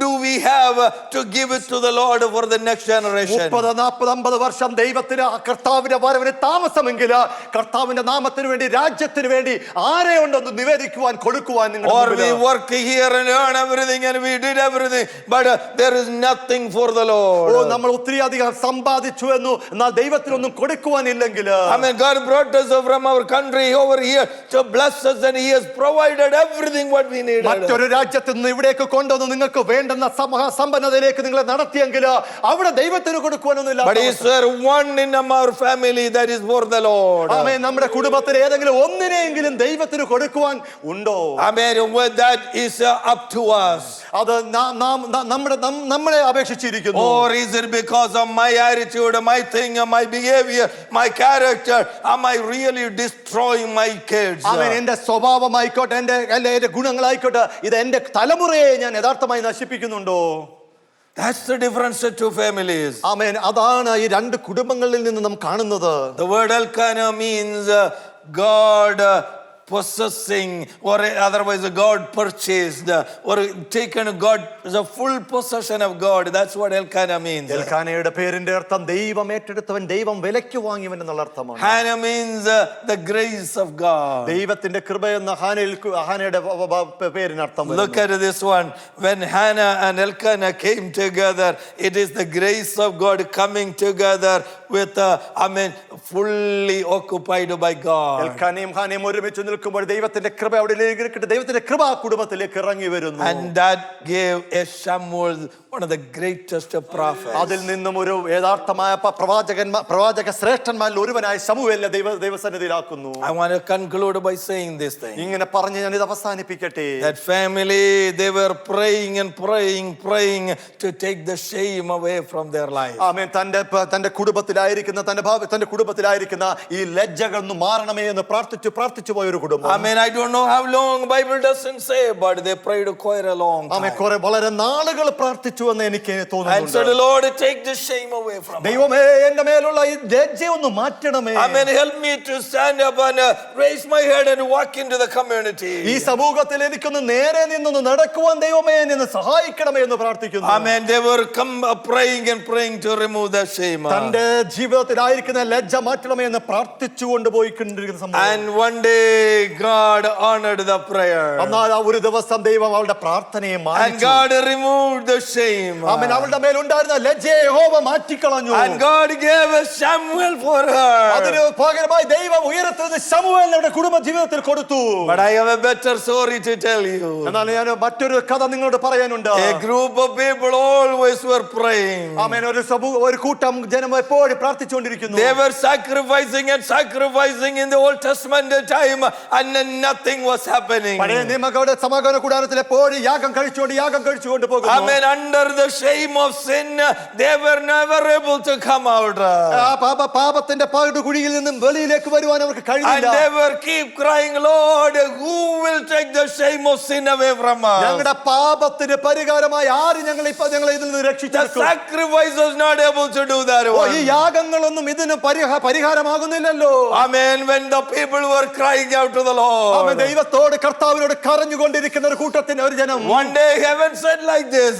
do we have to give it to the Lord for the next generation? 30, 40, 50 വർഷം ദൈവത്തിന് കർത്താവിന്റെ വരവിന് താമസമെങ്കിൽ കർത്താവിന്റെ നാമത്തിന് വേണ്ടി രാജ്യത്തിന് വേണ്ടി ആരെ ഉണ്ടെന്ന് നിവേദിക്കുവാൻ കൊടുക്കുവാൻ നിങ്ങൾ Or we work here and earn everything and we did everything, but there is nothing for the Lord. നമ്മൾ ഒത്തിരി അധികം സമ്പാദിച്ചു എന്നാൽ ദൈവത്തിനൊന്നും കൊടുക്കുവാനില്ലെങ്കിൽ I mean, God brought us from our country over here to bless us and He has provided everything what we needed. മറ്റൊരു രാജ്യത്ത് നിന്ന് ഇവിടേക്ക് കൊണ്ടുവന്ന് നിങ്ങൾക്ക് വേണ്ടുന്ന സമ്പന്നതയിലേക്ക് നിങ്ങളെ നടത്തിയെങ്കിൽ അവിടെ ദൈവത്തിന് കൊടുക്കുവാനൊന്നുമില്ല. But is there one in our family that is for the Lord? ആമേൻ. നമ്മുടെ കുടുംബത്തിൽ ഏതെങ്കിലും ഒന്നിനെയെങ്കിലും ദൈവത്തിന് കൊടുക്കുവാൻ ഉണ്ടോ? I mean, that is up to us. അത് നമ്മളെ അപേക്ഷിച്ചിരിക്കുന്നു. Or is it because of my attitude, my thing, my behavior, my character? Am I really destroying my kids? ആമേൻ. എന്റെ സ്വഭാവമായിക്കോട്ടെ, എന്റെ ഗുണങ്ങളായിക്കോട്ടെ, ഇത് എന്റെ തലമുറയെ ഞാൻ യഥാർത്ഥമായി നശിപ്പിക്കുന്നുണ്ടോ? That's the difference to two families. ആമേൻ. അതാണ് ഈ രണ്ട് കുടുംബങ്ങളിൽ നിന്ന് നാം കാണുന്നത്. The word Elkanah means God possessing, or otherwise God purchased, or taken God, the full possession of God. That's what Elkanah means. എൽക്കാനയുടെ പേരിന്റെ അർത്ഥം ദൈവം ഏറ്റെടുത്തവൻ, ദൈവം വിലയ്ക്ക് വാങ്ങിയവൻ എന്നുള്ള അർത്ഥമാണ്. Hannah means the grace of God. ദൈവത്തിന്റെ കൃപ എന്ന ഹാനയുടെ പേരിന് അർത്ഥം. Look at this one. When Hannah and Elkanah came together, it is the grace of God coming together with, fully occupied by God. എൽക്കാനയും ഹാനയും ഒരുമിച്ച് നിൽക്കുമ്പോൾ ദൈവത്തിന്റെ കൃപ അവിടെ ഇരിക്കട്ടെ, ദൈവത്തിന്റെ കൃപ ആ കുടുംബത്തിലേക്ക് ഇറങ്ങി വരുന്നു. And that gave a Samuel, one of the greatest prophets. അതിൽ നിന്നും ഒരു യഥാർത്ഥമായ പ്രവാചക ശ്രേഷ്ഠന്മാരിൽ ഒരുവനായ ശമൂവേലിനെ ദൈവസന്നിധിയിലാക്കുന്നു. I want to conclude by saying this thing. ഇങ്ങനെ പറഞ്ഞ് ഞാൻ ഇത് അവസാനിപ്പിക്കട്ടെ. That family, they were praying and praying to take the shame away from their life. ആമേൻ. തന്റെ കുടുംബത്തിലായിരിക്കുന്ന ഈ ലജ്ജകൾ മാറണമേ എന്ന് പ്രാർത്ഥിച്ചു പോയ ഒരു കുടുംബം. I mean, I don't know how long, Bible doesn't say, but they prayed quite a long time. ആമേൻ. വളരെ നാളുകൾ പ്രാർത്ഥിച്ചു എന്ന് എനിക്ക് തോന്നുന്നു. And said, Lord, take the shame away from me. ദൈവമേ, എന്റെ മേലുള്ള ഈ ലജ്ജയെ ഒന്ന് മാറ്റണമേ. I mean, help me to stand up and raise my head and walk into the community. ഈ സമൂഹത്തിൽ എനിക്കൊന്ന് നേരെ നിന്നൊന്ന് നടക്കുവാൻ ദൈവമേ എന്നെ സഹായിക്കണമേ എന്ന് പ്രാർത്ഥിക്കുന്നു. Amen. They were praying to remove the shame. തന്റെ ജീവിതത്തിലായിരിക്കുന്ന ലജ്ജ മാറ്റണമേ എന്ന് പ്രാർത്ഥിച്ചുകൊണ്ട് പോയിക്കൊണ്ടിരിക്കുന്ന സമയം. And one day God honored the prayer. എന്നാൽ ആ ഒരു ദിവസം ദൈവം അവളുടെ പ്രാർത്ഥനയെ And മാനിച്ചു. God removed the shame. ആമേൻ. അവളുടെ മേൽ ഉണ്ടായിരുന്ന ലജ്ജയെ യഹോവ മാറ്റിക്കളഞ്ഞു. And God gave a Samuel for her. അതിന് പകരമായി ദൈവം ഉയർത്തുന്ന ശമൂവേലിനെ അവരുടെ കുടുംബ ജീവിതത്തിൽ കൊടുത്തു. But I have a better story to tell you. എന്നാൽ ഞാൻ മറ്റൊരു കഥ നിങ്ങളോട് പറയാനുണ്ട്. A group of people always were praying. ആമേൻ. ഒരു കൂട്ടം ജനം എപ്പോഴും പ്രാർത്ഥിച്ചുകൊണ്ടിരിക്കുന്നു. They were sacrificing in the Old Testament time, and nothing was happening. പഴയ നിയമങ്ങളുടെ സമാഗമന കൂടാരത്തിൽ എപ്പോഴും യാഗം കഴിച്ചുകൊണ്ട് പോകുന്നു. Amen. Under the shame of sin, they were never able to come out. പാപത്തിന്റെ കുഴിയിൽ നിന്നും വെളിയിലേക്ക് വരുവാൻ അവർക്ക് And കഴിഞ്ഞില്ല. they were keep crying, Lord, who will take the shame of sin away from us? ഞങ്ങളുടെ പാപത്തിന് പരിഹാരമായി ആര് ഞങ്ങളെ ഇതിൽ നിന്ന് The രക്ഷിച്ചെടുക്കും? sacrifice was not able to do that ഈ one. യാഗങ്ങളൊന്നും ഇതിന് പരിഹാരമാകുന്നില്ലല്ലോ. Amen. When the people were crying out to the Lord, ദൈവത്തോട് കർത്താവിനോട് കരഞ്ഞുകൊണ്ടിരിക്കുന്ന ഒരു കൂട്ടത്തിന് ഒരു ജനം one day heaven said like this.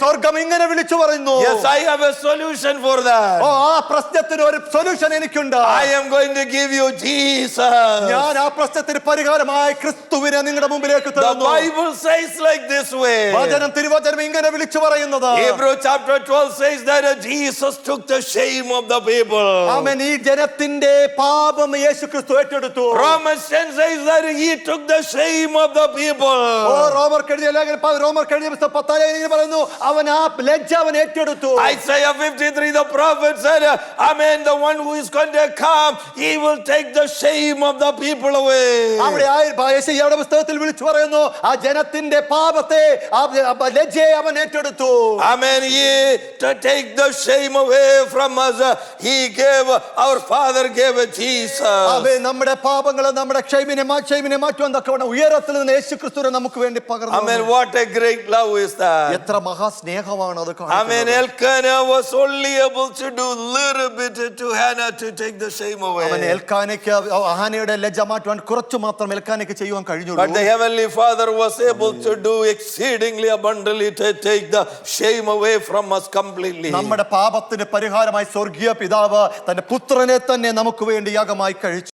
സ്വർഗം ഇങ്ങനെ വിളിച്ചു പറയുന്നു. Yes, I have a solution for that. ആ പ്രശ്നത്തിന് ഒരു സൊല്യൂഷൻ എനിക്കുണ്ട്. I am going to give you Jesus. ഞാൻ ആ പ്രശ്നത്തിന് പരിഹാരമായി ക്രിസ്തുവിനെ നിങ്ങളുടെ മുമ്പിലേക്ക് The തരുന്നു. Bible says like this way. തിരുവചനം ഇങ്ങനെ വിളിച്ചു പറയുന്നത്. Hebrew chapter 12 says that Jesus took the shame of the people. ആമേൻ. ഈ ജനത്തിന്റെ പാപം യേശു ക്രിസ്തു ഏറ്റെടുത്തു. Romans 10 says that he took the shame of the oh people. റോമർക്ക് എഴുതിയ പുസ്തകം 10 ഇങ്ങനെ പറയുന്നു, അവൻ ആ ലജ്ജ അവൻ ഏറ്റെടുത്തു. Isaiah 53, the prophet said, Amen, the one who is going to come, he will take the shame of the people away. അവിടെ യെശയ്യായുടെ പുസ്തകത്തിൽ വിളിച്ചു പറയുന്നു, ആ ജനത്തിന്റെ പാപത്തെ ആ ലജ്ജയെ അവൻ ഏറ്റെടുത്തു. Amen. He to take the shame away from us. He gave, our Father gave it Jesus. അവൻ നമ്മുടെ പാപങ്ങളെ നമ്മുടെ ക്ഷേമിനെ മാറ്റുവാൻ തക്കവണ്ണം ഉയരത്തിൽ നിന്ന് യേശുക്രിസ്തുവിനെ നമുക്ക് വേണ്ടി പകർന്നു. Amen. What a great love is that. എത്ര മഹാസ്നേഹമാണ് അത് Amen. കാണിക്കുന്നത്. Elkanah was only able to do little bit to Hannah to take the shame away. അവൻ എൽക്കാനയ്ക്ക് ഹാനയുടെ ലജ്ജ മാറ്റുവാൻ കുറച്ചു മാത്രം എൽക്കാനയ്ക്ക് ചെയ്യുവാൻ കഴിഞ്ഞുള്ളൂ. But the heavenly Father was able to do exceedingly abundantly to take the shame away from us completely. നമ്മുടെ പാപത്തിന് പരിഹാരമായി സ്വർഗീയ പിതാവ് തന്റെ പുത്രനെ തന്നെ നമുക്ക് വേണ്ടി യാഗമായി കഴിച്ചു.